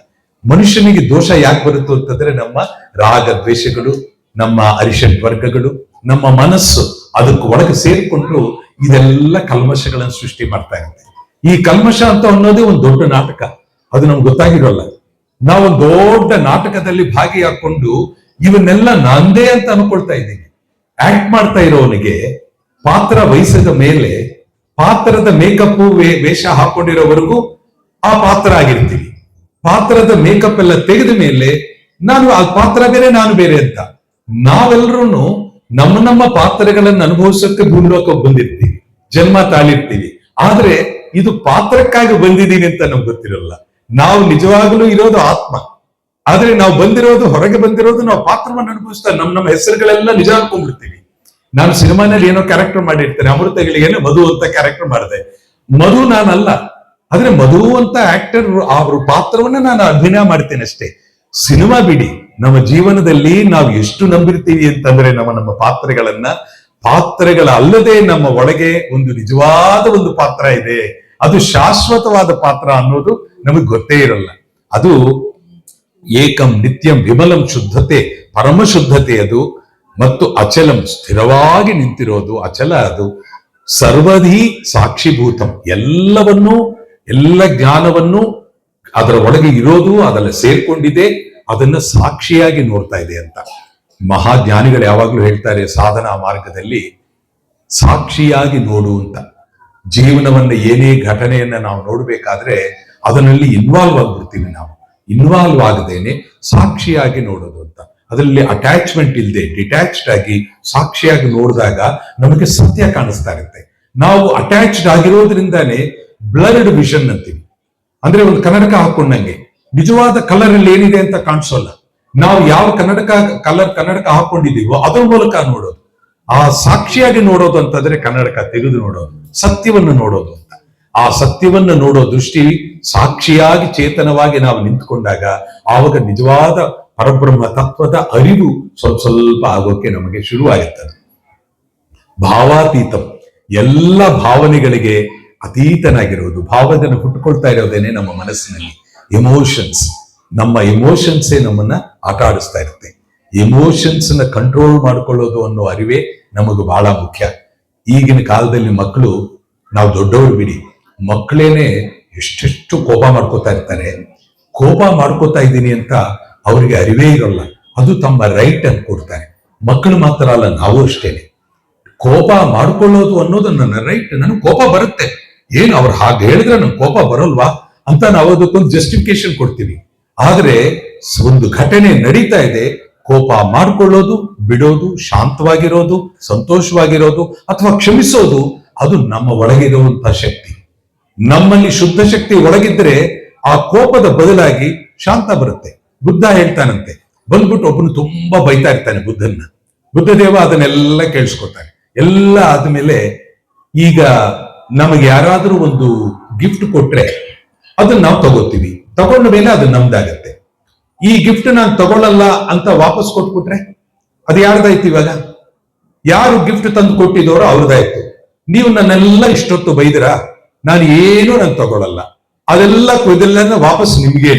ಮನುಷ್ಯನಿಗೆ ದೋಷ ಯಾಕೆ ಬರುತ್ತೋ ಅಂತಂದ್ರೆ ನಮ್ಮ ರಾಗ ದ್ವೇಷಗಳು, ನಮ್ಮ ಅರಿಷಡ್ ವರ್ಗಗಳು, ನಮ್ಮ ಮನಸ್ಸು ಅದಕ್ಕೆ ಒಳಗೆ ಸೇರಿಕೊಂಡು ಇದೆಲ್ಲ ಕಲ್ಮಶಗಳನ್ನು ಸೃಷ್ಟಿ ಮಾಡ್ತಾ ಇರುತ್ತೆ. ಈ ಕಲ್ಮಶ ಅಂತ ಅನ್ನೋದೇ ಒಂದು ದೊಡ್ಡ ನಾಟಕ, ಅದು ನಮ್ಗೆ ಗೊತ್ತಾಗಿರೋಲ್ಲ. ನಾವೊಂದು ದೊಡ್ಡ ನಾಟಕದಲ್ಲಿ ಭಾಗಿಯಾಕೊಂಡು ಇವನ್ನೆಲ್ಲ ನಂದೇ ಅಂತ ಅನ್ಕೊಳ್ತಾ ಇದ್ದೀವಿ. ಆಕ್ಟ್ ಮಾಡ್ತಾ ಇರೋವನಿಗೆ ಪಾತ್ರ ವಹಿಸಿದ ಮೇಲೆ ಪಾತ್ರದ ಮೇಕಪ್ ವೇಷ ಹಾಕೊಂಡಿರೋವರೆಗೂ ಆ ಪಾತ್ರ ಆಗಿರ್ತೀವಿ. ಪಾತ್ರದ ಮೇಕಪ್ ಎಲ್ಲ ತೆಗೆದ ಮೇಲೆ ನಾನು ಆ ಪಾತ್ರ ಬೇರೆ, ನಾನು ಬೇರೆ ಅಂತ ನಾವೆಲ್ಲರೂ ನಮ್ಮ ಪಾತ್ರಗಳನ್ನು ಅನುಭವಿಸೋಕೆ ಭೂಲೋಕಕ್ಕೆ ಬಂದಿರ್ತೀವಿ, ಜನ್ಮ ತಾಳಿರ್ತೀವಿ. ಆದ್ರೆ ಇದು ಪಾತ್ರಕ್ಕಾಗಿ ಬಂದಿದ್ದೀನಿ ಅಂತ ನಮ್ಗೆ ಗೊತ್ತಿರಲ್ಲ. ನಾವು ನಿಜವಾಗ್ಲೂ ಇರೋದು ಆತ್ಮ, ಆದ್ರೆ ನಾವು ಬಂದಿರೋದು, ಹೊರಗೆ ಬಂದಿರೋದು ನಾವು ಪಾತ್ರವನ್ನು ಅನುಭವಿಸ್ತಾ ನಮ್ಮ ಹೆಸರುಗಳೆಲ್ಲ ನಿಜ ಅನ್ಕೊಂಡ್ಬಿಡ್ತೀವಿ. ನಾನು ಸಿನಿಮಾನಲ್ಲಿ ಏನೋ ಕ್ಯಾರೆಕ್ಟರ್ ಮಾಡಿರ್ತೇನೆ, ಅಮೃತಗಳಿಗೇನೆ ಮಧು ಅಂತ ಕ್ಯಾರೆಕ್ಟರ್ ಮಾಡಿದೆ. ಮಧು ನಾನಲ್ಲ, ಆದ್ರೆ ಮಧು ಅಂತ ಆಕ್ಟರ್ ಅವ್ರ ಪಾತ್ರವನ್ನ ನಾನು ಅಭಿನಯ ಮಾಡ್ತೇನೆ ಅಷ್ಟೇ. ಸಿನಿಮಾ ಬಿಡಿ, ನಮ್ಮ ಜೀವನದಲ್ಲಿ ನಾವು ಎಷ್ಟು ನಂಬಿರ್ತೀವಿ ಅಂತಂದ್ರೆ ನಮ್ಮ ಪಾತ್ರಗಳ ಅಲ್ಲದೆ ನಮ್ಮ ಒಳಗೆ ಒಂದು ನಿಜವಾದ ಒಂದು ಪಾತ್ರ ಇದೆ, ಅದು ಶಾಶ್ವತವಾದ ಪಾತ್ರ ಅನ್ನೋದು ನಮಗೆ ಗೊತ್ತೇ ಇರಲ್ಲ. ಅದು ಏಕಂ ನಿತ್ಯಂ ವಿಮಲಂ ಶುದ್ಧತೆ, ಪರಮ ಶುದ್ಧತೆ ಅದು. ಮತ್ತು ಅಚಲಂ, ಸ್ಥಿರವಾಗಿ ನಿಂತಿರೋದು ಅಚಲ ಅದು. ಸರ್ವಧಿ ಸಾಕ್ಷಿಭೂತಂ, ಎಲ್ಲ ಜ್ಞಾನವನ್ನು ಅದರ ಒಳಗೆ ಇರೋದು, ಅದೆಲ್ಲ ಸೇರ್ಕೊಂಡಿದೆ, ಅದನ್ನ ಸಾಕ್ಷಿಯಾಗಿ ನೋಡ್ತಾ ಇದೆ ಅಂತ. ಮಹಾಜ್ಞಾನಿಗಳು ಯಾವಾಗ್ಲೂ ಹೇಳ್ತಾರೆ ಸಾಧನಾ ಮಾರ್ಗದಲ್ಲಿ ಸಾಕ್ಷಿಯಾಗಿ ನೋಡು ಅಂತ. ಜೀವನವನ್ನ ಏನೇ ಘಟನೆಯನ್ನ ನಾವು ನೋಡ್ಬೇಕಾದ್ರೆ ಅದರಲ್ಲಿ ಇನ್ವಾಲ್ವ್ ಆಗ್ಬಿಡ್ತೀವಿ. ನಾವು ಇನ್ವಾಲ್ವ್ ಆಗದೇನೆ ಸಾಕ್ಷಿಯಾಗಿ ನೋಡೋದು ಅಂತ. ಅದರಲ್ಲಿ ಅಟ್ಯಾಚ್ಮೆಂಟ್ ಇಲ್ಲದೆ ಡಿಟ್ಯಾಚ್ಡ್ ಆಗಿ ಸಾಕ್ಷಿಯಾಗಿ ನೋಡಿದಾಗ ನಮಗೆ ಸತ್ಯ ಕಾಣಿಸ್ತಾ ಇರುತ್ತೆ. ನಾವು ಅಟ್ಯಾಚ್ಡ್ ಆಗಿರೋದ್ರಿಂದಾನೇ ಬ್ಲರ್ಡ್ ವಿಷನ್ ಅಂತೀವಿ. ಅಂದ್ರೆ ಒಂದು ಕನ್ನಡಕ ಹಾಕೊಂಡಂಗೆ ನಿಜವಾದ ಕಲರ್ ಅಲ್ಲಿ ಏನಿದೆ ಅಂತ ಕಾಣಿಸೋಲ್ಲ. ನಾವು ಯಾವ ಕನ್ನಡಕ ಹಾಕೊಂಡಿದೀವೋ ಅದ್ರ ಮೂಲಕ ನೋಡೋದು. ಆ ಸಾಕ್ಷಿಯಾಗಿ ನೋಡೋದು ಅಂತಂದ್ರೆ ಕನ್ನಡಕ ತೆಗೆದು ನೋಡೋದು, ಸತ್ಯವನ್ನು ನೋಡೋದು ಅಂತ. ಆ ಸತ್ಯವನ್ನು ನೋಡೋ ದೃಷ್ಟಿ ಸಾಕ್ಷಿಯಾಗಿ ಚೇತನವಾಗಿ ನಾವು ನಿಂತ್ಕೊಂಡಾಗ ಆವಾಗ ನಿಜವಾದ ಪರಬ್ರಹ್ಮ ತತ್ವದ ಅರಿವು ಸ್ವಲ್ಪ ಸ್ವಲ್ಪ ಆಗೋಕೆ ನಮಗೆ ಶುರುವಾಗುತ್ತದೆ. ಭಾವಾತೀತಂ, ಎಲ್ಲ ಭಾವನೆಗಳಿಗೆ ಅತೀತನಾಗಿರುವುದು. ಭಾವನೆ ಹುಟ್ಟುಕೊಳ್ತಾ ಇರೋದೇನೆ ನಮ್ಮ ಮನಸ್ಸಿನಲ್ಲಿ. ಎಮೋಷನ್ಸ್, ನಮ್ಮ ಎಮೋಷನ್ಸೇ ನಮ್ಮನ್ನ ಆಟ ಆಡಿಸ್ತಾ ಇರುತ್ತೆ. ಎಮೋಷನ್ಸ್ ನ ಕಂಟ್ರೋಲ್ ಮಾಡ್ಕೊಳ್ಳೋದು ಅನ್ನೋ ಅರಿವೇ ನಮಗೆ ಬಹಳ ಮುಖ್ಯ. ಈಗಿನ ಕಾಲದಲ್ಲಿ ಮಕ್ಕಳು, ನಾವು ದೊಡ್ಡವರು ಬಿಡಿ, ಮಕ್ಕಳೇನೆ ಎಷ್ಟೆಷ್ಟು ಕೋಪ ಮಾಡ್ಕೋತಾ ಇರ್ತಾರೆ. ಕೋಪ ಮಾಡ್ಕೋತಾ ಇದ್ದೀನಿ ಅಂತ ಅವರಿಗೆ ಅರಿವೇ ಇರೋಲ್ಲ. ಅದು ತಮ್ಮ ರೈಟ್ ಅನ್ಕೊಡ್ತಾರೆ. ಮಕ್ಕಳು ಮಾತ್ರ ಅಲ್ಲ, ನಾವು ಅಷ್ಟೇನೆ. ಕೋಪ ಮಾಡ್ಕೊಳ್ಳೋದು ಅನ್ನೋದು ನನ್ನ ರೈಟ್, ನನಗೆ ಕೋಪ ಬರುತ್ತೆ. ಏನು ಅವ್ರು ಹಾಗೆ ಹೇಳಿದ್ರೆ ನನ್ಗೆ ಕೋಪ ಬರೋಲ್ವಾ ಅಂತ ನಾವು ಅದಕ್ಕೊಂದು ಜಸ್ಟಿಫಿಕೇಶನ್ ಕೊಡ್ತೀವಿ. ಆದ್ರೆ ಒಂದು ಘಟನೆ ನಡೀತಾ ಇದೆ, ಕೋಪ ಮಾಡ್ಕೊಳ್ಳೋದು, ಬಿಡೋದು, ಶಾಂತವಾಗಿರೋದು, ಸಂತೋಷವಾಗಿರೋದು ಅಥವಾ ಕ್ಷಮಿಸೋದು, ಅದು ನಮ್ಮ ಒಳಗಿರುವಂತಹ ಶಕ್ತಿ. ನಮ್ಮಲ್ಲಿ ಶುದ್ಧ ಶಕ್ತಿ ಒಳಗಿದ್ರೆ ಆ ಕೋಪದ ಬದಲಾಗಿ ಶಾಂತ ಬರುತ್ತೆ. ಬುದ್ಧ ಹೇಳ್ತಾನಂತೆ, ಬಂದ್ಬಿಟ್ಟು ಒಬ್ಬನು ತುಂಬಾ ಬೈತಾ ಇರ್ತಾನೆ ಬುದ್ಧನ್ನ. ಬುದ್ಧದೇವ ಅದನ್ನೆಲ್ಲ ಕೇಳಿಸ್ಕೊತಾನೆ. ಎಲ್ಲ ಆದ್ಮೇಲೆ ಈಗ ನಮಗೆ ಯಾರಾದ್ರೂ ಒಂದು ಗಿಫ್ಟ್ ಕೊಟ್ರೆ ಅದನ್ನ ನಾವು ತಗೋತೀವಿ. ತಗೊಂಡ ಮೇಲೆ ಅದು ನಮ್ದಾಗತ್ತೆ. ಈ ಗಿಫ್ಟ್ ನಾನು ತಗೊಳ್ಳಲ್ಲ ಅಂತ ವಾಪಸ್ ಕೊಟ್ಬಿಟ್ರೆ ಅದು ಯಾರ್ದಾಯ್ತು? ಇವಾಗ ಯಾರು ಗಿಫ್ಟ್ ತಂದು ಕೊಟ್ಟಿದವರು ಅವ್ರದಾಯ್ತು. ನೀವು ನನ್ನೆಲ್ಲ ಇಷ್ಟೊತ್ತು ಬೈದಿರ, ನಾನು ತಗೊಳ್ಳಲ್ಲ, ಇದೆಲ್ಲ ವಾಪಸ್ ನಿಮ್ಗೆ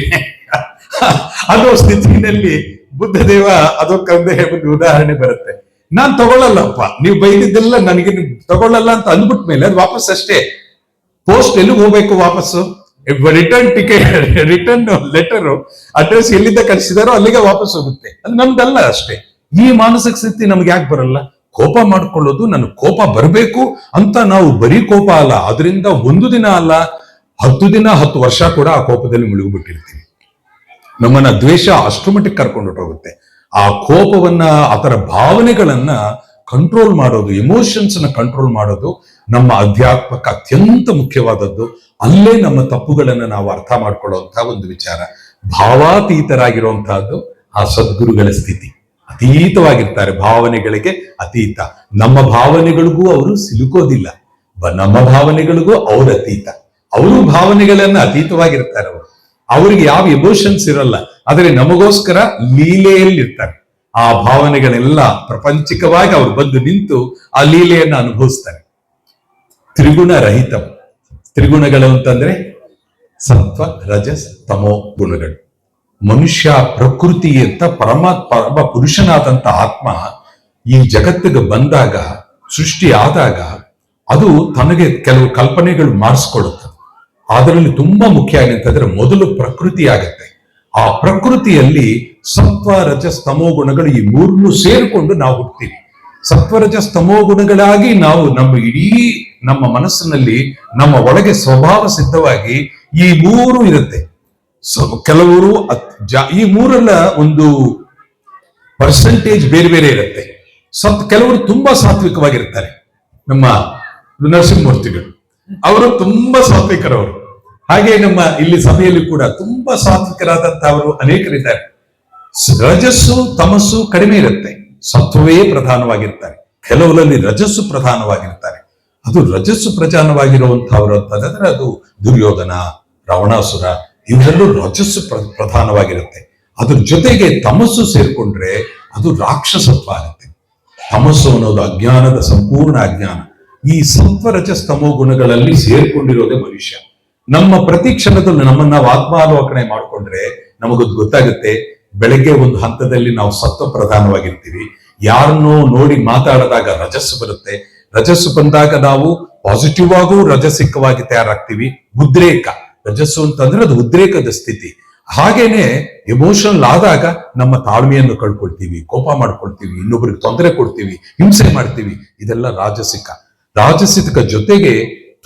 ಅನ್ನೋ ಸ್ಥಿತಿನಲ್ಲಿ ಬುದ್ಧದೇವ ಅದಕ್ಕೊಂದೇ ಒಂದು ಉದಾಹರಣೆ ಬರುತ್ತೆ. ನಾನ್ ತಗೊಳ್ಳಲ್ಲಪ್ಪ, ನೀವು ಬೈದಿದ್ದೆಲ್ಲ ನನಗೆ ತಗೊಳ್ಳಲ್ಲ ಅಂತ ಅಂದ್ಬಿಟ್ ಮೇಲೆ ಅದು ವಾಪಸ್ ಅಷ್ಟೇ. ಪೋಸ್ಟ್ ಎಲ್ಲಿಗೆ ಹೋಗ್ಬೇಕು ವಾಪಸ್ಸು? Return ticket, return letter address ಎಲ್ಲಿಂದ ಕಳಿಸಿದಾರೋ ಅಲ್ಲಿಗೆ ವಾಪಸ್ ಹೋಗುತ್ತೆ. ಅದು ನಮ್ದಲ್ಲ ಅಷ್ಟೇ. ಈ ಮಾನಸಿಕ ಸ್ಥಿತಿ ನಮ್ಗೆ ಯಾಕೆ ಬರಲ್ಲ? ಕೋಪ ಮಾಡ್ಕೊಳ್ಳೋದು, ನನಗೆ ಕೋಪ ಬರಬೇಕು ಅಂತ ನಾವು ಬರೀ ಕೋಪ ಅಲ್ಲ, ಅದರಿಂದ ಒಂದು ದಿನ ಅಲ್ಲ, 10 ದಿನ 10 ವರ್ಷ ಕೂಡ ಆ ಕೋಪದಲ್ಲಿ ಮುಳುಗಿಬಿಟ್ಟಿರ್ತೀವಿ. ನಮ್ಮನ್ನ ದ್ವೇಷ ಅಷ್ಟು ಮಟ್ಟಿಗೆ ಕರ್ಕೊಂಡು ಹೋಗುತ್ತೆ. ಆ ಕೋಪವನ್ನ, ಆತರ ಭಾವನೆಗಳನ್ನ ಕಂಟ್ರೋಲ್ ಮಾಡೋದು, ಎಮೋಷನ್ಸ್ ನ ಕಂಟ್ರೋಲ್ ಮಾಡೋದು ನಮ್ಮ ಅಧ್ಯಾತ್ಮಕ್ಕೆ ಅತ್ಯಂತ ಮುಖ್ಯವಾದದ್ದು. ಅಲ್ಲೇ ನಮ್ಮ ತಪ್ಪುಗಳನ್ನ ನಾವು ಅರ್ಥ ಮಾಡ್ಕೊಳ್ಳುವಂತಹ ಒಂದು ವಿಚಾರ. ಭಾವಾತೀತರಾಗಿರುವಂತಹದ್ದು ಆ ಸದ್ಗುರುಗಳ ಸ್ಥಿತಿ. ಅತೀತವಾಗಿರ್ತಾರೆ, ಭಾವನೆಗಳಿಗೆ ಅತೀತ. ನಮ್ಮ ಭಾವನೆಗಳಿಗೂ ಅವರು ಸಿಲುಕೋದಿಲ್ಲ, ನಮ್ಮ ಭಾವನೆಗಳಿಗೂ ಅವ್ರ ಅತೀತ. ಅವರು ಭಾವನೆಗಳನ್ನ ಅತೀತವಾಗಿರ್ತಾರೆ. ಅವ್ರಿಗೆ ಯಾವ ಎಮೋಷನ್ಸ್ ಇರಲ್ಲ, ಆದರೆ ನಮಗೋಸ್ಕರ ಲೀಲೆಯಲ್ಲಿ ಇರ್ತಾರೆ. ಆ ಭಾವನೆಗಳೆಲ್ಲ ಪ್ರಪಂಚಿಕವಾಗಿ ಅವ್ರು ಬಂದು ನಿಂತು ಆ ಲೀಲೆಯನ್ನ ಅನುಭವಿಸ್ತಾರೆ. ತ್ರಿಗುಣ ರಹಿತ, ತ್ರಿಗುಣಗಳು ಅಂತಂದ್ರೆ ಸತ್ವ, ರಜಸ್, ತಮೋ ಗುಣಗಳು. ಮನುಷ್ಯ ಪ್ರಕೃತಿ ಅಂತ ಪರಮ ಪುರುಷನಾದಂತ ಆತ್ಮ ಈ ಜಗತ್ತಿಗೆ ಬಂದಾಗ, ಸೃಷ್ಟಿ ಆದಾಗ, ಅದು ತನಗೆ ಕೆಲವು ಕಲ್ಪನೆಗಳು ಮಾಡಿಸ್ಕೊಡುತ್ತೆ. ಅದರಲ್ಲಿ ತುಂಬಾ ಮುಖ್ಯ ಏನಂತಂದ್ರೆ ಮೊದಲು ಪ್ರಕೃತಿ ಆಗತ್ತೆ. ಆ ಪ್ರಕೃತಿಯಲ್ಲಿ ಸತ್ವ, ರಜಸ್, ತಮೋ ಗುಣಗಳು ಈ ಮೂರನ್ನು ಸೇರಿಕೊಂಡು ನಾವು ಹುಡ್ತೀವಿ. ಸತ್ವರಜಸ್ ತಮೋ ಗುಣಗಳಾಗಿ ನಾವು ನಮ್ಮ ಮನಸ್ಸಿನಲ್ಲಿ, ನಮ್ಮ ಒಳಗೆ ಸ್ವಭಾವ ಸಿದ್ಧವಾಗಿ ಈ ಮೂರು ಇರುತ್ತೆ. ಕೆಲವರು ಈ ಮೂರಲ್ಲ ಒಂದು ಪರ್ಸೆಂಟೇಜ್ ಬೇರೆ ಬೇರೆ ಇರುತ್ತೆ. ಕೆಲವರು ತುಂಬಾ ಸಾತ್ವಿಕವಾಗಿರ್ತಾರೆ. ನಮ್ಮ ನರಸಿಂಹಮೂರ್ತಿಗಳು ಅವರು ತುಂಬಾ ಸಾತ್ವಿಕರವರು. ಹಾಗೆ ನಮ್ಮ ಇಲ್ಲಿ ಸಭೆಯಲ್ಲಿ ಕೂಡ ತುಂಬಾ ಸಾತ್ವಿಕರಾದಂತಹವರು ಅನೇಕರಿದ್ದಾರೆ. ರಜಸ್ಸು ತಮಸ್ಸು ಕಡಿಮೆ ಇರುತ್ತೆ, ಸತ್ವವೇ ಪ್ರಧಾನವಾಗಿರ್ತಾರೆ. ಕೆಲವರಲ್ಲಿ ರಜಸ್ಸು ಪ್ರಧಾನವಾಗಿರ್ತಾರೆ. ಅದು ರಜಸ್ಸು ಪ್ರಧಾನವಾಗಿರುವಂತಹವರು ಅಂತಂದ್ರೆ ಅದು ದುರ್ಯೋಧನ, ರಾವಣಾಸುರ, ಇವೆಲ್ಲರೂ ರಜಸ್ಸು ಪ್ರಧಾನವಾಗಿರುತ್ತೆ. ಅದ್ರ ಜೊತೆಗೆ ತಮಸ್ಸು ಸೇರ್ಕೊಂಡ್ರೆ ಅದು ರಾಕ್ಷಸತ್ವ ಆಗುತ್ತೆ. ತಮಸ್ಸು ಅನ್ನೋದು ಅಜ್ಞಾನದ ಸಂಪೂರ್ಣ ಅಜ್ಞಾನ. ಈ ಸತ್ವ ರಜಸ್ ತಮೋ ಗುಣಗಳಲ್ಲಿ ಸೇರ್ಕೊಂಡಿರೋದೇ ಮನುಷ್ಯ. ನಮ್ಮ ಪ್ರತಿ ಕ್ಷಣದಲ್ಲಿ ನಮ್ಮನ್ನ ನಾವು ಆತ್ಮಾವಲೋಕನೆ ಮಾಡ್ಕೊಂಡ್ರೆ ನಮಗದು ಗೊತ್ತಾಗುತ್ತೆ. ಬೆಳಗ್ಗೆ ಒಂದು ಹಂತದಲ್ಲಿ ನಾವು ಸತ್ವ ಪ್ರಧಾನವಾಗಿರ್ತೀವಿ. ಯಾರನ್ನೋ ನೋಡಿ ಮಾತಾಡಿದಾಗ ರಜಸ್ಸು ಬರುತ್ತೆ. ರಜಸ್ಸು ಬಂದಾಗ ನಾವು ಪಾಸಿಟಿವ್ ಆಗೂ ರಜಸಿಕವಾಗಿ ತಯಾರಾಗ್ತೀವಿ. ಉದ್ರೇಕ, ರಜಸ್ಸು ಅಂತಂದ್ರೆ ಅದು ಉದ್ರೇಕದ ಸ್ಥಿತಿ. ಹಾಗೇನೆ ಎಮೋಷನಲ್ ಆದಾಗ ನಮ್ಮ ತಾಳ್ಮೆಯನ್ನು ಕಳ್ಕೊಳ್ತೀವಿ, ಕೋಪ ಮಾಡ್ಕೊಳ್ತೀವಿ, ಇನ್ನೊಬ್ರಿಗೆ ತೊಂದರೆ ಕೊಡ್ತೀವಿ, ಹಿಂಸೆ ಮಾಡ್ತೀವಿ. ಇದೆಲ್ಲ ರಾಜಸಿಕ. ರಾಜಸಿಕ ಜೊತೆಗೆ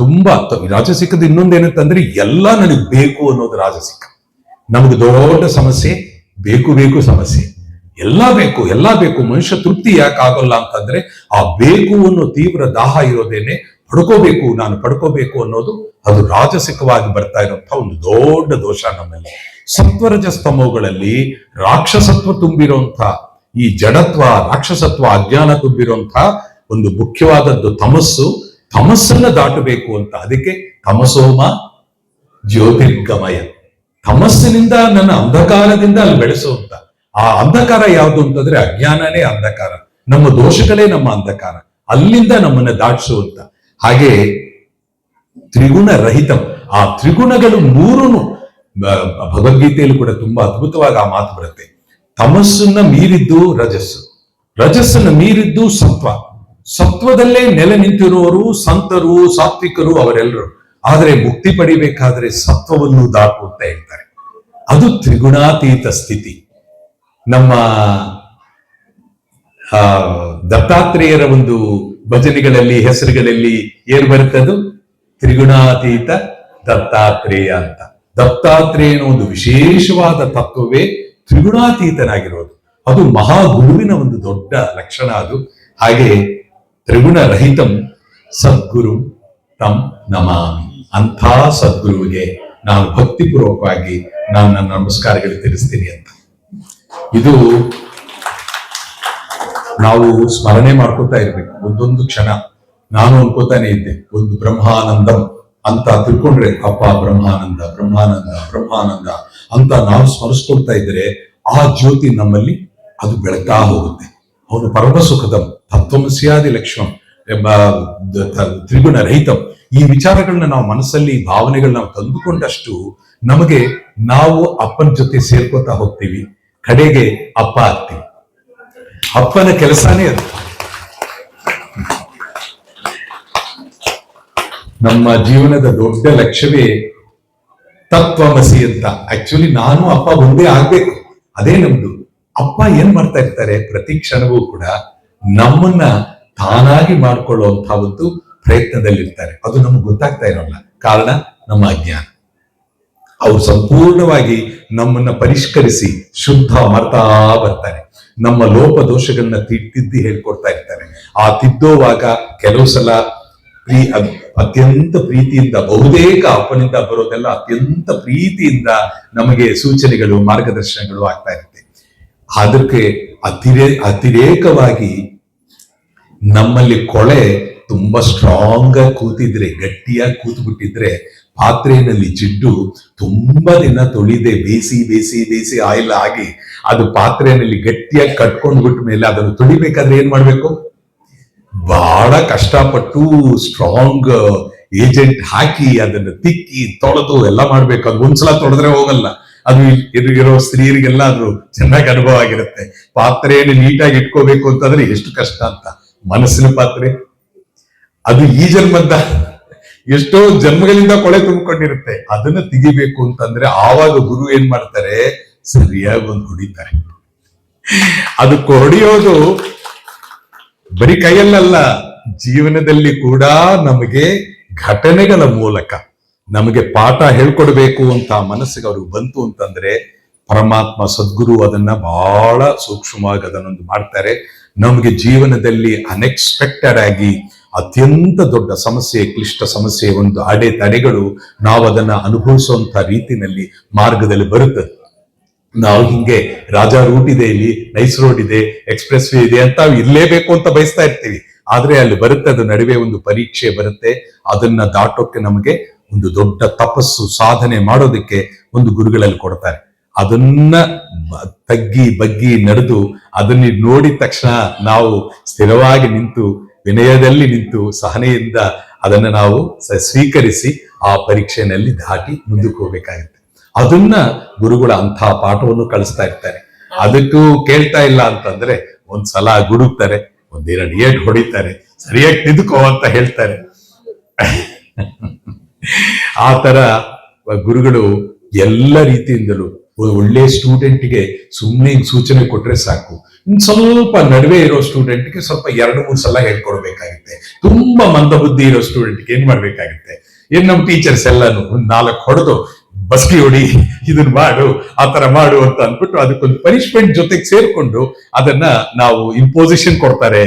ತುಂಬಾ ರಾಜಸಿಕದ ಇನ್ನೊಂದೇನಂತಂದ್ರೆ ಎಲ್ಲ ನನಗೆ ಬೇಕು ಅನ್ನೋದು ರಾಜಸಿಕ. ನಮ್ಗೆ ದೊಡ್ಡ ಸಮಸ್ಯೆ ಬೇಕು ಸಮಸ್ಯೆ. ಎಲ್ಲಾ ಬೇಕು. ಮನುಷ್ಯ ತೃಪ್ತಿ ಯಾಕೆ ಆಗೋಲ್ಲ ಅಂತಂದ್ರೆ ಆ ಬೇಕು ಅನ್ನೋ ತೀವ್ರ ದಾಹ ಇರೋದೇನೆ ನಾನು ಪಡ್ಕೋಬೇಕು ಅನ್ನೋದು ಅದು ರಾಜಸಿಕವಾಗಿ ಬರ್ತಾ ಇರುವಂತಹ ಒಂದು ದೊಡ್ಡ ದೋಷ ನಮ್ಮಲ್ಲಿ. ಸತ್ವರಜಸ್ತಮೋಗಳಲ್ಲಿ ರಾಕ್ಷಸತ್ವ ತುಂಬಿರುವಂತಹ ಈ ಜಡತ್ವ, ರಾಕ್ಷಸತ್ವ, ಅಜ್ಞಾನ ತುಂಬಿರುವಂತಹ ಒಂದು ಮುಖ್ಯವಾದದ್ದು ತಮಸ್ಸು. ತಮಸ್ಸನ್ನ ದಾಟಬೇಕು ಅಂತ. ಅದಕ್ಕೆ ತಮಸೋಮ ಜ್ಯೋತಿರ್ಗಮಯ, ತಮಸ್ಸಿನಿಂದ ನನ್ನ ಅಂಧಕಾರದಿಂದ ಅಲ್ಲಿ ಬೆಳೆಸುವಂತ. ಆ ಅಂಧಕಾರ ಯಾವುದು ಅಂತಂದ್ರೆ ಅಜ್ಞಾನನೇ ಅಂಧಕಾರ, ನಮ್ಮ ದೋಷಗಳೇ ನಮ್ಮ ಅಂಧಕಾರ, ಅಲ್ಲಿಂದ ನಮ್ಮನ್ನ ದಾಟಿಸುವಂತ. ಹಾಗೆ ತ್ರಿಗುಣ ರಹಿತಂ, ಆ ತ್ರಿಗುಣಗಳು ಮೂರನ್ನು ಭಗವದ್ಗೀತೆಯಲ್ಲಿ ಕೂಡ ತುಂಬಾ ಅದ್ಭುತವಾಗಿ ಆ ಮಾತು ಬರುತ್ತೆ. ತಮಸ್ಸನ್ನ ಮೀರಿದ್ದು ರಜಸ್ಸು, ರಜಸ್ಸನ್ನ ಮೀರಿದ್ದು ಸತ್ವ, ಸತ್ವದಲ್ಲೇ ನೆಲೆ ನಿಂತಿರುವವರು ಸಂತರು ಸಾತ್ವಿಕರು ಅವರೆಲ್ಲರೂ. ಆದರೆ ಮುಕ್ತಿ ಪಡಿಬೇಕಾದ್ರೆ ಸತ್ವವನ್ನು ದಾಟು ಅಂತ ಹೇಳ್ತಾರೆ. ಅದು ತ್ರಿಗುಣಾತೀತ ಸ್ಥಿತಿ. ನಮ್ಮ ದತ್ತಾತ್ರೇಯರ ಒಂದು ಭಜನೆಗಳಲ್ಲಿ ಹೆಸರುಗಳಲ್ಲಿ ಏನ್ ಬರುತ್ತದು? ತ್ರಿಗುಣಾತೀತ ದತ್ತಾತ್ರೇಯ ಅಂತ. ದತ್ತಾತ್ರೇಯನ ಒಂದು ವಿಶೇಷವಾದ ತತ್ವವೇ ತ್ರಿಗುಣಾತೀತನಾಗಿರೋದು. ಅದು ಮಹಾಗುರುವಿನ ಒಂದು ದೊಡ್ಡ ಲಕ್ಷಣ ಅದು. ಹಾಗೆ ತ್ರಿಗುಣ ರಹಿತಂ ಸದ್ಗುರು ತಂ ನಮಾಮಿ, ಅಂಥ ಸದ್ಗುರುವಿಗೆ ನಾನು ಭಕ್ತಿಪೂರ್ವಕವಾಗಿ ನಾನು ನನ್ನ ನಮಸ್ಕಾರಗಳು ತಿಳಿಸ್ತೀನಿ ಅಂತ. ಇದು ನಾವು ಸ್ಮರಣೆ ಮಾಡ್ಕೊತಾ ಇರ್ಬೇಕು ಒಂದೊಂದು ಕ್ಷಣ. ನಾನು ಅನ್ಕೋತಾನೆ ಇದ್ದೆ, ಒಂದು ಬ್ರಹ್ಮಾನಂದಂ ಅಂತ ತಿಳ್ಕೊಂಡ್ರೆ, ಅಪ್ಪ ಬ್ರಹ್ಮಾನಂದ ಬ್ರಹ್ಮಾನಂದ ಬ್ರಹ್ಮಾನಂದ ಅಂತ ನಾವು ಸ್ಮರಿಸ್ಕೊಳ್ತಾ ಇದ್ರೆ ಆ ಜ್ಯೋತಿ ನಮ್ಮಲ್ಲಿ ಅದು ಬೆಳಗ್ತಾ ಹೋಗುತ್ತೆ. ಅವನು ಪರಮ ಸುಖದಂ ತತ್ವಮಸ್ಯಾದಿ ಲಕ್ಷ್ಮಂ ಎಂಬ ತ್ರಿಗುಣ ರಹಿತಂ. ಈ ವಿಚಾರಗಳನ್ನ ನಾವು ಮನಸ್ಸಲ್ಲಿ ಭಾವನೆಗಳನ್ನ ನಾವು ತಂದುಕೊಂಡಷ್ಟು ನಮಗೆ ನಾವು ಅಪ್ಪನ ಜೊತೆ ಸೇರ್ಕೋತಾ ಹೋಗ್ತೀವಿ, ಕಡೆಗೆ ಅಪ್ಪ ಆಗ್ತೀವಿ. ಅಪ್ಪನ ಕೆಲಸನೇ ಅದು. ನಮ್ಮ ಜೀವನದ ದೊಡ್ಡ ಲಕ್ಷ್ಯವೇ ತತ್ವಮಸಿ ಅಂತ. ಆಕ್ಚುಲಿ ನಾನು ಅಪ್ಪ ಒಂದೇ ಆಗ್ಬೇಕು, ಅದೇ ನಮ್ದು. ಅಪ್ಪ ಏನ್ ಮಾಡ್ತಾ ಇರ್ತಾರೆ ಪ್ರತಿ ಕ್ಷಣವೂ ಕೂಡ ನಮ್ಮನ್ನ ತಾನಾಗಿ ಮಾಡ್ಕೊಳ್ಳುವಂತ ಒಂದು ಪ್ರಯತ್ನದಲ್ಲಿರ್ತಾರೆ. ಅದು ನಮ್ಗೆ ಗೊತ್ತಾಗ್ತಾ ಇರೋಲ್ಲ, ಕಾರಣ ನಮ್ಮ ಅಜ್ಞಾನ. ಅವ್ರು ಸಂಪೂರ್ಣವಾಗಿ ನಮ್ಮನ್ನ ಪರಿಷ್ಕರಿಸಿ ಶುದ್ಧ ಮಾಡ್ತಾ ಬರ್ತಾರೆ. ನಮ್ಮ ಲೋಪ ದೋಷಗಳನ್ನ ತಿದ್ದಿ ಹೇಳ್ಕೊಡ್ತಾ ಇರ್ತಾರೆ. ಆ ತಿದ್ದೋವಾಗ ಕೆಲವು ಸಲ ಅತ್ಯಂತ ಪ್ರೀತಿಯಿಂದ, ಬಹುತೇಕ ಅಪ್ಪನಿಂದ ಬರೋದೆಲ್ಲ ಅತ್ಯಂತ ಪ್ರೀತಿಯಿಂದ ನಮಗೆ ಸೂಚನೆಗಳು ಮಾರ್ಗದರ್ಶನಗಳು ಆಗ್ತಾ ಇರುತ್ತೆ. ಅದಕ್ಕೆ ಅತಿರೇಕವಾಗಿ ನಮ್ಮಲ್ಲಿ ಕೊಳೆ ತುಂಬಾ ಸ್ಟ್ರಾಂಗ್ ಆಗಿ ಕೂತಿದ್ರೆ, ಗಟ್ಟಿಯಾಗಿ ಕೂತು ಬಿಟ್ಟಿದ್ರೆ, ಪಾತ್ರೆಯಲ್ಲಿ ಜಿಡ್ಡು ತುಂಬಾ ದಿನ ತೊಳಿದೆ ಬೇಯಿಸಿ ಬೇಯಿಸಿ ಬೇಯಿಸಿ ಆಯಿಲ್ ಆಗಿ ಅದು ಪಾತ್ರೆಯಲ್ಲಿ ಗಟ್ಟಿಯಾಗಿ ಕಟ್ಕೊಂಡು ಬಿಟ್ಟ ಮೇಲೆ ಅದನ್ನು ತೊಳಿಬೇಕಾದ್ರೆ ಏನ್ ಮಾಡ್ಬೇಕು? ಬಹಳ ಕಷ್ಟಪಟ್ಟು ಸ್ಟ್ರಾಂಗ್ ಏಜೆಂಟ್ ಹಾಕಿ ಅದನ್ನು ತಿಕ್ಕಿ ತೊಳೆದು ಎಲ್ಲ ಮಾಡ್ಬೇಕು. ಅದು ಒಂದ್ಸಲ ತೊಳೆದ್ರೆ ಹೋಗಲ್ಲ. ಅದು ಇರೋ ಸ್ತ್ರೀಯರಿಗೆಲ್ಲ ಅದು ಚೆನ್ನಾಗಿ ಅನುಭವ ಆಗಿರುತ್ತೆ. ಪಾತ್ರೆಯನ್ನು ನೀಟಾಗಿ ಇಟ್ಕೋಬೇಕು ಅಂತಂದ್ರೆ ಎಷ್ಟು ಕಷ್ಟ ಅಂತ. ಮನಸ್ಸಿನ ಪಾತ್ರೆ ಅದು ಈ ಜನ್ಮದ ಎಷ್ಟೋ ಜನ್ಮಗಳಿಂದ ಕೊಳೆ ತುಂಬಿಕೊಂಡಿರುತ್ತೆ. ಅದನ್ನ ತೆಗಿಬೇಕು ಅಂತಂದ್ರೆ ಆವಾಗ ಗುರು ಏನ್ ಮಾಡ್ತಾರೆ? ಸರಿಯಾಗಿ ಒಂದು ಹೊಡಿತಾರೆ. ಅದಕ್ಕೆ ಹೊಡೆಯೋದು ಬರೀ ಕೈಯಲ್ಲ, ಜೀವನದಲ್ಲಿ ಕೂಡ ನಮಗೆ ಘಟನೆಗಳ ಮೂಲಕ ನಮಗೆ ಪಾಠ ಹೇಳ್ಕೊಡ್ಬೇಕು ಅಂತ ಮನಸ್ಸಿಗೆ ಅವ್ರಿಗೆ ಬಂತು ಅಂತಂದ್ರೆ ಪರಮಾತ್ಮ ಸದ್ಗುರು ಅದನ್ನ ಬಹಳ ಸೂಕ್ಷ್ಮವಾಗಿ ಅದನ್ನೊಂದು ಮಾಡ್ತಾರೆ. ನಮಗೆ ಜೀವನದಲ್ಲಿ ಅನ್ಎಕ್ಸ್ಪೆಕ್ಟೆಡ್ ಆಗಿ ಅತ್ಯಂತ ದೊಡ್ಡ ಸಮಸ್ಯೆ, ಕ್ಲಿಷ್ಟ ಸಮಸ್ಯೆ, ಒಂದು ಅಡೆತಡೆಗಳು ನಾವು ಅದನ್ನ ಅನುಭವಿಸುವಂತ ರೀತಿನಲ್ಲಿ ಮಾರ್ಗದಲ್ಲಿ ಬರುತ್ತದೆ. ನಾವು ಹಿಂಗೆ ರಾಜಾ ರೂಟ್ ಇದೆ, ಇಲ್ಲಿ ನೈಸ್ ರೋಡ್ ಇದೆ, ಎಕ್ಸ್ಪ್ರೆಸ್ ವೇ ಇದೆ ಅಂತ ಇರ್ಲೇಬೇಕು ಅಂತ ಬಯಸ್ತಾ ಇರ್ತೀವಿ. ಆದ್ರೆ ಅಲ್ಲಿ ಬರುತ್ತೆ, ಅದು ನಡುವೆ ಒಂದು ಪರೀಕ್ಷೆ ಬರುತ್ತೆ. ಅದನ್ನ ದಾಟೋಕೆ ನಮಗೆ ಒಂದು ದೊಡ್ಡ ತಪಸ್ಸು ಸಾಧನೆ ಮಾಡೋದಕ್ಕೆ ಒಂದು ಗುರುಗಳಲ್ಲಿ ಕೊಡ್ತಾರೆ. ಅದನ್ನ ತಗ್ಗಿ ಬಗ್ಗಿ ನಡೆದು ಅದನ್ನ ನೋಡಿದ ತಕ್ಷಣ ನಾವು ಸ್ಥಿರವಾಗಿ ನಿಂತು, ವಿನಯದಲ್ಲಿ ನಿಂತು, ಸಹನೆಯಿಂದ ಅದನ್ನ ನಾವು ಸ್ವೀಕರಿಸಿ ಆ ಪರೀಕ್ಷೆಯಲ್ಲಿ ದಾಟಿ ಮುಂದಕ್ಕೆ ಹೋಗ್ಬೇಕಾಗುತ್ತೆ. ಅದನ್ನ ಗುರುಗಳ ಅಂತಹ ಪಾಠವನ್ನು ಕಳಿಸ್ತಾ ಇರ್ತಾರೆ. ಅದಕ್ಕೂ ಕೇಳ್ತಾ ಇಲ್ಲ ಅಂತಂದ್ರೆ ಒಂದ್ಸಲ ಗುಡುಕ್ತಾರೆ, ಒಂದೆರಡು ಏಟ್ ಹೊಡಿತಾರೆ, ಸರಿಯಾಗಿ ತಿದ್ಕೋ ಅಂತ ಹೇಳ್ತಾರೆ. ಆ ತರ ಗುರುಗಳು ಎಲ್ಲ ರೀತಿಯಿಂದಲೂ ಒಳ್ಳೆ ಸ್ಟೂಡೆಂಟ್ಗೆ ಸುಮ್ಮನೆ ಸೂಚನೆ ಕೊಟ್ರೆ ಸಾಕು. ಇನ್ ಸ್ವಲ್ಪ ನಡುವೆ ಇರೋ ಸ್ಟೂಡೆಂಟ್ಗೆ ಸ್ವಲ್ಪ 2-3 ಸಲ ಹೇಳ್ಕೊಡ್ಬೇಕಾಗುತ್ತೆ. ತುಂಬಾ ಮಂದಬುದ್ಧಿ ಇರೋ ಸ್ಟೂಡೆಂಟ್ಗೆ ಏನ್ ಮಾಡ್ಬೇಕಾಗುತ್ತೆ? ಏನ್ ನಮ್ ಟೀಚರ್ಸ್ ಎಲ್ಲಾನು 4 ಹೊಡೆದು ಬಸ್ಕಿ ಹೊಡಿ, ಇದನ್ನ ಮಾಡು, ಆತರ ಮಾಡು ಅಂತ ಅಂದ್ಬಿಟ್ಟು ಅದಕ್ಕೊಂದು ಪನಿಷ್ಮೆಂಟ್ ಜೊತೆಗೆ ಸೇರ್ಕೊಂಡು ಅದನ್ನ ನಾವು ಇಂಪೋಸಿಷನ್ ಕೊಡ್ತಾರೆ,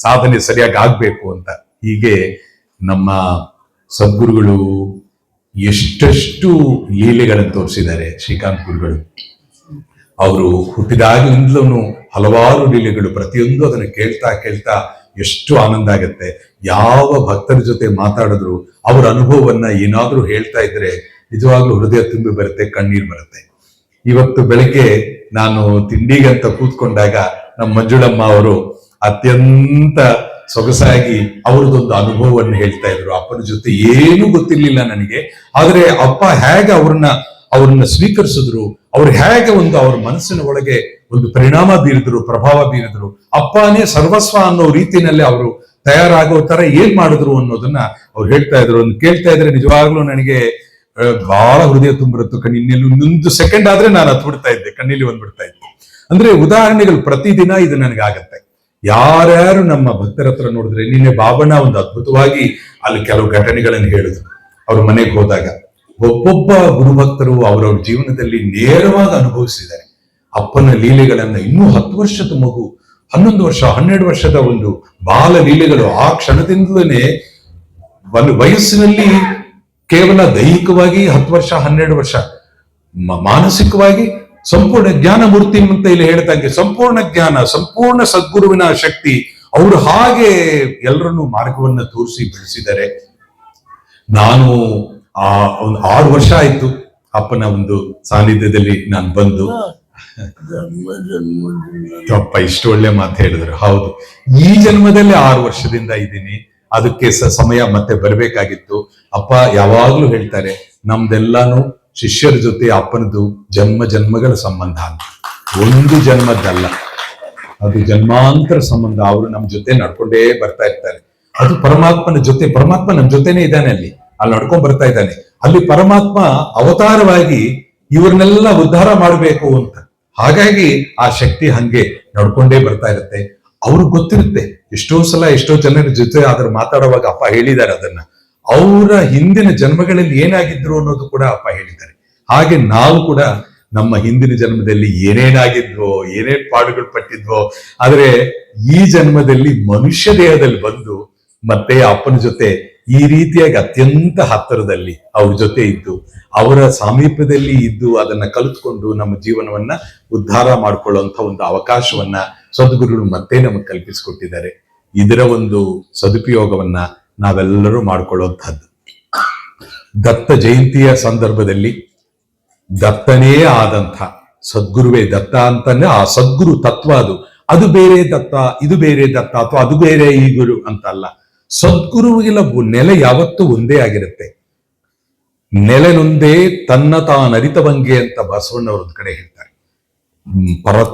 ಸಾಧನೆ ಸರಿಯಾಗಿ ಆಗ್ಬೇಕು ಅಂತ. ಹೀಗೆ ನಮ್ಮ ಸದ್ಗುರುಗಳು ಎಷ್ಟೆಷ್ಟು ಲೀಲೆಗಳನ್ನು ತೋರಿಸಿದ್ದಾರೆ. ಶ್ರೀಕಾಂತ್ ಗುರುಗಳು ಅವರು ಹುಟ್ಟಿದಾಗಿಂದಲೂ ಹಲವಾರು ಲೀಲೆಗಳು, ಪ್ರತಿಯೊಂದು ಅದನ್ನು ಕೇಳ್ತಾ ಕೇಳ್ತಾ ಎಷ್ಟು ಆನಂದ ಆಗುತ್ತೆ. ಯಾವ ಭಕ್ತರ ಜೊತೆ ಮಾತಾಡಿದ್ರು ಅವರ ಅನುಭವವನ್ನ ಏನಾದ್ರೂ ಹೇಳ್ತಾ ಇದ್ರೆ ನಿಜವಾಗ್ಲೂ ಹೃದಯ ತುಂಬಿ ಬರುತ್ತೆ, ಕಣ್ಣೀರ್ ಬರುತ್ತೆ. ಇವತ್ತು ಬೆಳಗ್ಗೆ ನಾನು ತಿಂಡಿಗಂತ ಕೂತ್ಕೊಂಡಾಗ ನಮ್ಮ ಮಂಜುಳಮ್ಮ ಅವರು ಅತ್ಯಂತ ಸೊಗಸಾಗಿ ಅವ್ರದ್ದೊಂದು ಅನುಭವವನ್ನು ಹೇಳ್ತಾ ಇದ್ರು. ಅಪ್ಪನ ಜೊತೆ ಏನೂ ಗೊತ್ತಿರ್ಲಿಲ್ಲ ನನಗೆ, ಆದ್ರೆ ಅಪ್ಪ ಹೇಗೆ ಅವ್ರನ್ನ ಸ್ವೀಕರಿಸಿದ್ರು, ಅವ್ರು ಹೇಗೆ ಅವ್ರ ಮನಸ್ಸಿನ ಒಳಗೆ ಒಂದು ಪರಿಣಾಮ ಬೀರಿದ್ರು, ಪ್ರಭಾವ ಬೀರಿದ್ರು, ಅಪ್ಪನೇ ಸರ್ವಸ್ವ ಅನ್ನೋ ರೀತಿಯಲ್ಲಿ ಅವರು ತಯಾರಾಗೋ ತರ ಏನ್ ಮಾಡಿದ್ರು ಅನ್ನೋದನ್ನ ಅವ್ರು ಹೇಳ್ತಾ ಇದ್ರು. ಕೇಳ್ತಾ ಇದ್ರೆ ನಿಜವಾಗ್ಲೂ ನನಗೆ ಬಹಳ ಹೃದಯ ತುಂಬಿರುತ್ತು. ಇನ್ನೆಲ್ಲೂ ಇನ್ನೊಂದು ಸೆಕೆಂಡ್ ಆದ್ರೆ ನಾನು ಹತ್ಬಿಡ್ತಾ ಇದ್ದೆ, ಕಣ್ಣಲ್ಲಿ ಬಂದ್ಬಿಡ್ತಾ ಇದ್ದೆ. ಅಂದ್ರೆ ಉದಾಹರಣೆಗಳು ಪ್ರತಿದಿನ ಇದು ನನಗಾಗತ್ತೆ. ಯಾರ್ಯಾರು ನಮ್ಮ ಭಕ್ತರ ಹತ್ರ ನೋಡಿದ್ರೆ, ನಿನ್ನೆ ಬಾಬಣ್ಣ ಒಂದು ಅದ್ಭುತವಾಗಿ ಅಲ್ಲಿ ಕೆಲವು ಘಟನೆಗಳನ್ನು ಹೇಳಿದ್ರು. ಅವ್ರ ಮನೆಗೆ ಹೋದಾಗ ಒಬ್ಬೊಬ್ಬ ಗುರುಭಕ್ತರು ಅವರವ್ರ ಜೀವನದಲ್ಲಿ ನೇರವಾಗಿ ಅನುಭವಿಸಿದ್ದಾರೆ ಅಪ್ಪನ ಲೀಲೆಗಳನ್ನ. ಇನ್ನೂ 10 ವರ್ಷದ ಮಗು, 11 ವರ್ಷ 12 ವರ್ಷದ ಒಂದು ಬಾಲ ಲೀಲೆಗಳು ಆ ಕ್ಷಣದಿಂದಲೇ ಒಂದು ವಯಸ್ಸಿನಲ್ಲಿ ಕೇವಲ ದೈಹಿಕವಾಗಿ 10 ವರ್ಷ 12 ವರ್ಷ, ಮಾನಸಿಕವಾಗಿ ಸಂಪೂರ್ಣ ಜ್ಞಾನ ಮೂರ್ತಿ ಅಂತ ಇಲ್ಲಿ ಹೇಳ್ದಂಗೆ ಸಂಪೂರ್ಣ ಜ್ಞಾನ, ಸಂಪೂರ್ಣ ಸದ್ಗುರುವಿನ ಶಕ್ತಿ. ಅವರು ಹಾಗೆ ಎಲ್ಲರನ್ನು ಮಾರ್ಗವನ್ನ ತೋರಿಸಿ ಬೆಳೆಸಿದ್ದಾರೆ. ನಾನು ಒಂದು 6 ವರ್ಷ ಆಯ್ತು ಅಪ್ಪನ ಒಂದು ಸಾನ್ನಿಧ್ಯದಲ್ಲಿ ನಾನು ಬಂದು. ಅಪ್ಪ ಇಷ್ಟು ಒಳ್ಳೆ ಮಾತು ಹೇಳಿದ್ರು. ಹೌದು, ಈ ಜನ್ಮದಲ್ಲಿ 6 ವರ್ಷದಿಂದ ಇದ್ದೀನಿ. ಅದಕ್ಕೆ ಸಮಯ ಮತ್ತೆ ಬರ್ಬೇಕಾಗಿತ್ತು. ಅಪ್ಪ ಯಾವಾಗ್ಲೂ ಹೇಳ್ತಾರೆ, ನಮ್ದೆಲ್ಲಾನು ಶಿಷ್ಯರ ಜೊತೆ ಅಪ್ಪನದು ಜನ್ಮ ಜನ್ಮಗಳ ಸಂಬಂಧ ಅಂತ, ಒಂದು ಜನ್ಮದ್ದಲ್ಲ, ಅದು ಜನ್ಮಾಂತರ ಸಂಬಂಧ. ಅವರು ನಮ್ಮ ಜೊತೆ ನಡ್ಕೊಂಡೇ ಬರ್ತಾ ಇರ್ತಾರೆ. ಅದು ಪರಮಾತ್ಮನ ಜೊತೆ, ಪರಮಾತ್ಮ ನಮ್ಮ ಜೊತೆನೇ ಇದ್ದಾನೆ, ಅಲ್ಲಿ ನಡ್ಕೊಂಡ್ ಬರ್ತಾ ಇದ್ದಾನೆ. ಅಲ್ಲಿ ಪರಮಾತ್ಮ ಅವತಾರವಾಗಿ ಇವ್ರನ್ನೆಲ್ಲ ಉದ್ಧಾರ ಮಾಡಬೇಕು ಅಂತ. ಹಾಗಾಗಿ ಆ ಶಕ್ತಿ ಹಂಗೆ ನಡ್ಕೊಂಡೇ ಬರ್ತಾ ಇರುತ್ತೆ. ಅವ್ರಿಗೆ ಗೊತ್ತಿರುತ್ತೆ. ಎಷ್ಟೋ ಸಲ ಎಷ್ಟೋ ಜನರ ಜೊತೆ ಅದ್ರ ಮಾತಾಡುವಾಗ ಅಪ್ಪ ಹೇಳಿದ್ದಾರೆ ಅದನ್ನ, ಅವರ ಹಿಂದಿನ ಜನ್ಮಗಳಲ್ಲಿ ಏನಾಗಿದ್ರು ಅನ್ನೋದು ಕೂಡ ಅಪ್ಪ ಹೇಳಿದ್ದಾರೆ. ಹಾಗೆ ನಾವು ಕೂಡ ನಮ್ಮ ಹಿಂದಿನ ಜನ್ಮದಲ್ಲಿ ಏನೇನಾಗಿದ್ವೋ, ಏನೇನ್ ಪಾಡುಗಳು ಪಟ್ಟಿದ್ವೋ, ಆದ್ರೆ ಈ ಜನ್ಮದಲ್ಲಿ ಮನುಷ್ಯ ದೇಹದಲ್ಲಿ ಬಂದು ಮತ್ತೆ ಅಪ್ಪನ ಜೊತೆ ಈ ರೀತಿಯಾಗಿ ಅತ್ಯಂತ ಹತ್ತಿರದಲ್ಲಿ ಅವ್ರ ಜೊತೆ ಇದ್ದು, ಅವರ ಸಾಮೀಪ್ಯದಲ್ಲಿ ಇದ್ದು ಅದನ್ನ ಕಲಿತ್ಕೊಂಡು ನಮ್ಮ ಜೀವನವನ್ನ ಉದ್ಧಾರ ಮಾಡ್ಕೊಳ್ಳುವಂತ ಒಂದು ಅವಕಾಶವನ್ನ ಸದ್ಗುರುಗಳು ಮತ್ತೆ ನಮಗೆ ಕಲ್ಪಿಸಿಕೊಟ್ಟಿದ್ದಾರೆ. ಇದರ ಒಂದು ಸದುಪಯೋಗವನ್ನ ನಾವೆಲ್ಲರೂ ಮಾಡ್ಕೊಳ್ಳುವಂತಹದ್ದು. ದತ್ತ ಜಯಂತಿಯ ಸಂದರ್ಭದಲ್ಲಿ ದತ್ತನೇ ಆದಂಥ ಸದ್ಗುರುವೇ ದತ್ತ ಅಂತಂದ್ರೆ ಆ ಸದ್ಗುರು ತತ್ವ, ಅದು ಬೇರೆ ದತ್ತ, ಇದು ಬೇರೆ ದತ್ತ, ಅಥವಾ ಅದು ಬೇರೆ ಈ ಗುರು ಅಂತಲ್ಲ. ಸದ್ಗುರುವಿನ ನೆಲೆ ಯಾವತ್ತೂ ಒಂದೇ ಆಗಿರುತ್ತೆ. ನೆಲೆನೊಂದೇ ತನ್ನ ತಾನರಿತವಂಗೆ ಅಂತ ಬಸವಣ್ಣವರು ಒಂದ್ ಕಡೆ ಹೇಳ್ತಾರೆ.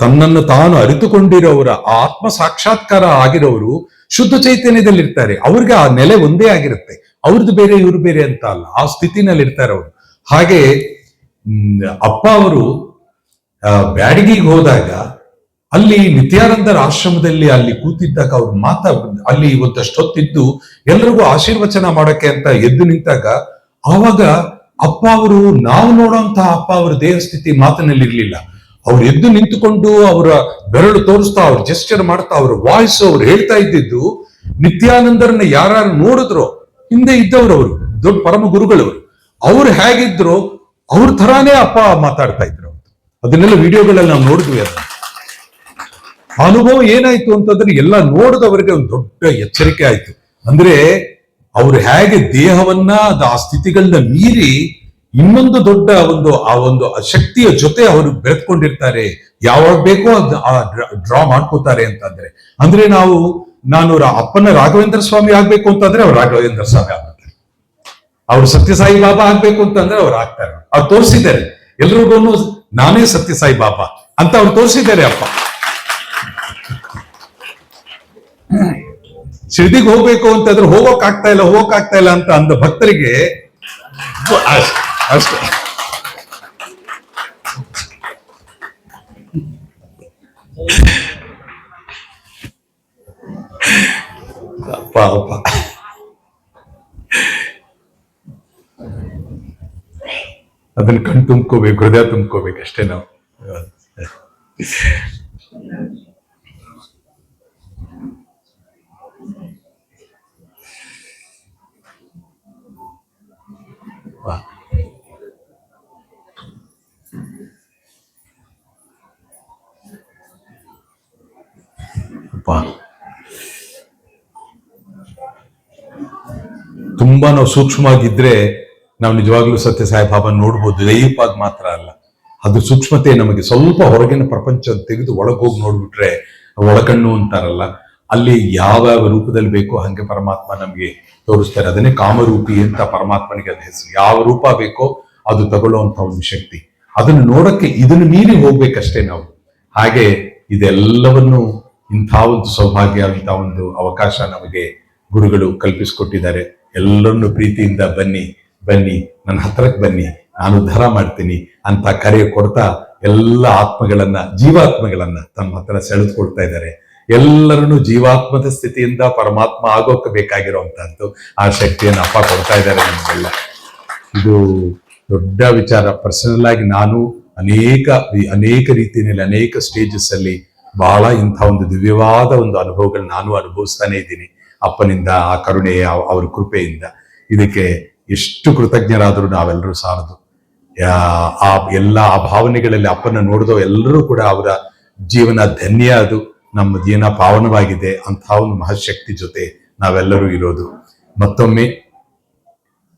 ತನ್ನನ್ನು ತಾನು ಅರಿತುಕೊಂಡಿರೋರ, ಆತ್ಮ ಸಾಕ್ಷಾತ್ಕಾರ ಆಗಿರೋರು ಶುದ್ಧ ಚೈತನ್ಯದಲ್ಲಿರ್ತಾರೆ. ಅವ್ರಿಗೆ ಆ ನೆಲೆ ಒಂದೇ ಆಗಿರುತ್ತೆ. ಅವ್ರದ್ದು ಬೇರೆ ಇವ್ರು ಬೇರೆ ಅಂತ ಅಲ್ಲ, ಆ ಸ್ಥಿತಿನಲ್ಲಿ ಇರ್ತಾರೆ ಅವರು. ಹಾಗೆ ಅಪ್ಪ ಅವರು ಬ್ಯಾಡಗಿಗೆ ಹೋದಾಗ ಅಲ್ಲಿ ನಿತ್ಯಾನಂದರ ಆಶ್ರಮದಲ್ಲಿ ಅಲ್ಲಿ ಕೂತಿದ್ದಾಗ ಅವ್ರು ಅಲ್ಲಿ ಒಂದಷ್ಟು ಹೊತ್ತಿದ್ದು ಎಲ್ರಿಗೂ ಆಶೀರ್ವಚನ ಮಾಡಕ್ಕೆ ಅಂತ ಎದ್ದು ನಿಂತಾಗ, ಆವಾಗ ಅಪ್ಪ ಅವರು, ನಾವು ನೋಡುವಂತಹ ಅಪ್ಪ ಅವರ ದೇಹ ಸ್ಥಿತಿ ಮಾತಿನಲ್ಲಿ ಇರ್ಲಿಲ್ಲ. ಅವ್ರು ಎದ್ದು ನಿಂತುಕೊಂಡು ಅವರ ಬೆರಳು ತೋರಿಸ್ತಾ, ಅವ್ರ ಜೆಸ್ಚರ್ ಮಾಡ್ತಾ, ಅವ್ರ ವಾಯ್ಸ್ ಅವ್ರು ಹೇಳ್ತಾ ಇದ್ದಿದ್ದು, ನಿತ್ಯಾನಂದರನ್ನ ಯಾರು ನೋಡಿದ್ರು, ಹಿಂದೆ ಇದ್ದವ್ರು ಅವರು ದೊಡ್ಡ ಪರಮ ಗುರುಗಳವರು, ಅವ್ರು ಹೇಗಿದ್ರು ಅವ್ರ ತರಾನೇ ಅಪ್ಪ ಮಾತಾಡ್ತಾ ಇದ್ರು. ಅದನ್ನೆಲ್ಲ ವಿಡಿಯೋಗಳಲ್ಲಿ ನಾವು ನೋಡಿದ್ವಿ. ಅದನ್ನ ಅನುಭವ ಏನಾಯ್ತು ಅಂತಂದ್ರೆ ಎಲ್ಲ ನೋಡಿದವರಿಗೆ ಒಂದು ದೊಡ್ಡ ಎಚ್ಚರಿಕೆ ಆಯ್ತು. ಅಂದ್ರೆ ಅವ್ರು ಹೇಗೆ ದೇಹವನ್ನ ಆ ಸ್ಥಿತಿಗಳನ್ನ ಮೀರಿ ಇನ್ನೊಂದು ದೊಡ್ಡ ಒಂದು ಶಕ್ತಿಯ ಜೊತೆ ಅವರು ಬೆರೆತ್ಕೊಂಡಿರ್ತಾರೆ, ಯಾವಾಗ ಬೇಕೋ ಡ್ರಾ ಮಾಡ್ಕೋತಾರೆ ಅಂತಂದ್ರೆ. ಅಂದ್ರೆ ನಾನು ಅಪ್ಪನ ರಾಘವೇಂದ್ರ ಸ್ವಾಮಿ ಆಗ್ಬೇಕು ಅಂತಂದ್ರೆ ಅವ್ರು ರಾಘವೇಂದ್ರ ಸ್ವಾಮಿ ಆಗ್ತಾರೆ, ಅವ್ರು ಸತ್ಯಸಾಯಿ ಬಾಬಾ ಆಗ್ಬೇಕು ಅಂತಂದ್ರೆ ಅವ್ರು ಆಗ್ತಾರೆ. ಅವ್ರು ತೋರಿಸಿದ್ದಾರೆ ಎಲ್ರಿಗೂ, ನಾನೇ ಸತ್ಯಸಾಯಿ ಬಾಬಾ ಅಂತ ಅವ್ರು ತೋರಿಸಿದ್ದಾರೆ. ಅಪ್ಪ ಶಿರ್ಡಿಗೆ ಹೋಗ್ಬೇಕು ಅಂತಂದ್ರೆ ಹೋಗೋಕ್ ಆಗ್ತಾ ಇಲ್ಲ ಅಂತ ಅಂದ ಭಕ್ತರಿಗೆ ಅಷ್ಟೇ. ಅಪ್ಪ ಅದನ್ನ ಕಣ್ ತುಂಬ್ಕೋಬೇಕು, ಹೃದಯ ತುಂಬ್ಕೋಬೇಕು ಅಷ್ಟೇ ನಾವು. ತುಂಬಾ ನಾವು ಸೂಕ್ಷ್ಮವಾಗಿದ್ರೆ ನಾವು ನಿಜವಾಗ್ಲೂ ಸತ್ಯ ಸಾಯಿಬಾಬಾ ನೋಡ್ಬೋದು. ಲೈಫಾಗಿ ಮಾತ್ರ ಅಲ್ಲ, ಅದು ಸೂಕ್ಷ್ಮತೆ ನಮಗೆ ಸ್ವಲ್ಪ ಹೊರಗಿನ ಪ್ರಪಂಚ ತೆಗೆದು ಒಳಗೋಗಿ ನೋಡ್ಬಿಟ್ರೆ, ಒಳಕಣ್ಣು ಅಂತಾರಲ್ಲ, ಅಲ್ಲಿ ಯಾವ ರೂಪದಲ್ಲಿ ಬೇಕೋ ಹಂಗೆ ಪರಮಾತ್ಮ ನಮಗೆ ತೋರಿಸ್ತಾರೆ. ಅದನ್ನೇ ಕಾಮರೂಪಿ ಅಂತ ಪರಮಾತ್ಮನಿಗೆ ಅದು ಹೆಸರು. ಯಾವ ರೂಪ ಬೇಕೋ ಅದು ತಗೊಳ್ಳುವಂತ ಒಂದು ಶಕ್ತಿ. ಅದನ್ನು ನೋಡಕ್ಕೆ ಇದನ್ನು ಮೀರಿ ಹೋಗ್ಬೇಕಷ್ಟೇ ನಾವು. ಹಾಗೆ ಇದೆಲ್ಲವನ್ನು ಇಂಥ ಒಂದು ಸೌಭಾಗ್ಯ, ಇಂಥ ಒಂದು ಅವಕಾಶ ನಮಗೆ ಗುರುಗಳು ಕಲ್ಪಿಸಿಕೊಟ್ಟಿದ್ದಾರೆ. ಎಲ್ಲರನ್ನು ಪ್ರೀತಿಯಿಂದ ಬನ್ನಿ ಬನ್ನಿ, ನನ್ನ ಹತ್ರಕ್ಕೆ ಬನ್ನಿ, ನಾನು ಉದ್ಧಾರ ಮಾಡ್ತೀನಿ ಅಂತ ಕರೆ ಕೊಡ್ತಾ ಎಲ್ಲ ಆತ್ಮಗಳನ್ನ, ಜೀವಾತ್ಮಗಳನ್ನ ತಮ್ಮ ಹತ್ರ ಸೆಳೆದುಕೊಳ್ತಾ ಇದ್ದಾರೆ. ಎಲ್ಲರನ್ನು ಜೀವಾತ್ಮದ ಸ್ಥಿತಿಯಿಂದ ಪರಮಾತ್ಮ ಆಗೋಕೆ ಬೇಕಾಗಿರುವಂತಹದ್ದು ಆ ಶಕ್ತಿಯನ್ನು ಅಪ್ಪ ಕೊಡ್ತಾ ಇದ್ದಾರೆ ನಮಗೆಲ್ಲ. ಇದು ದೊಡ್ಡ ವಿಚಾರ. ಪರ್ಸನಲ್ ಆಗಿ ನಾನು ಅನೇಕ ರೀತಿಯಲ್ಲಿ ಅನೇಕ ಸ್ಟೇಜಸ್ ಅಲ್ಲಿ ಬಹಳ ಇಂಥ ಒಂದು ದಿವ್ಯವಾದ ಒಂದು ಅನುಭವಗಳು ನಾನು ಅನುಭವಿಸ್ತಾನೆ ಇದ್ದೀನಿ ಅಪ್ಪನಿಂದ, ಆ ಕರುಣೆಯ ಅವ್ರ ಕೃಪೆಯಿಂದ. ಇದಕ್ಕೆ ಎಷ್ಟು ಕೃತಜ್ಞರಾದರೂ ನಾವೆಲ್ಲರೂ ಸಾರದು. ಆ ಎಲ್ಲ ಆ ಭಾವನೆಗಳಲ್ಲಿ ಅಪ್ಪನ ನೋಡಿದೋ ಎಲ್ಲರೂ ಕೂಡ ಅವರ ಜೀವನ ಧನ್ಯ, ಅದು ನಮ್ಮ ಜೀವನ ಪಾವನವಾಗಿದೆ ಅಂತ ಒಂದು ಮಹಾಶಕ್ತಿ ಜೊತೆ ನಾವೆಲ್ಲರೂ ಇರೋದು. ಮತ್ತೊಮ್ಮೆ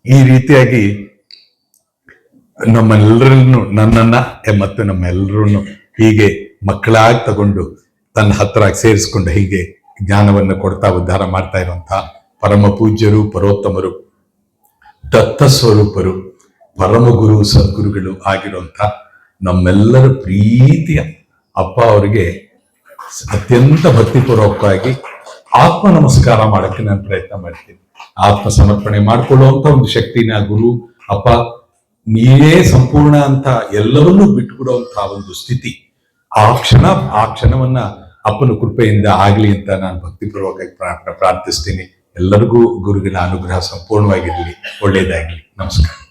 ಈ ರೀತಿಯಾಗಿ ನಮ್ಮೆಲ್ಲರನ್ನು, ನನ್ನನ್ನ ಮತ್ತು ನಮ್ಮೆಲ್ಲರನ್ನು ಹೀಗೆ ಮಕ್ಕಳಾಗಿ ತಗೊಂಡು ತನ್ನ ಹತ್ರ ಸೇರಿಸ್ಕೊಂಡು ಹೀಗೆ ಜ್ಞಾನವನ್ನು ಕೊಡ್ತಾ ಉದ್ಧಾರ ಮಾಡ್ತಾ ಇರುವಂತಹ ಪರಮ ಪೂಜ್ಯರು, ಪರೋತ್ತಮರು, ದತ್ತ ಸ್ವರೂಪರು, ಪರಮ ಗುರು, ಸದ್ಗುರುಗಳು ಆಗಿರುವಂತ ನಮ್ಮೆಲ್ಲರ ಪ್ರೀತಿಯ ಅಪ್ಪ ಅವರಿಗೆ ಅತ್ಯಂತ ಭಕ್ತಿಪೂರ್ವಕವಾಗಿ ಆತ್ಮ ನಮಸ್ಕಾರ ಮಾಡಕ್ಕೆ ನಾನು ಪ್ರಯತ್ನ ಮಾಡ್ತೀನಿ. ಆತ್ಮ ಸಮರ್ಪಣೆ ಮಾಡಿಕೊಳ್ಳುವಂತ ಒಂದು ಶಕ್ತಿನ ಗುರು ಅಪ್ಪ ನೀವೇ ಸಂಪೂರ್ಣ ಅಂತ ಎಲ್ಲವನ್ನೂ ಬಿಟ್ಟುಬಿಡುವಂತಹ ಒಂದು ಸ್ಥಿತಿ, ಆ ಕ್ಷಣವನ್ನ ಅಪ್ಪನ ಕೃಪೆಯಿಂದ ಆಗ್ಲಿ ಅಂತ ನಾನು ಭಕ್ತಿಪೂರ್ವಕವಾಗಿ ಪ್ರಾರ್ಥಿಸ್ತೀನಿ. ಎಲ್ಲರಿಗೂ ಗುರುವಿನ ಅನುಗ್ರಹ ಸಂಪೂರ್ಣವಾಗಿರಲಿ, ಒಳ್ಳೆಯದಾಗಲಿ. ನಮಸ್ಕಾರ.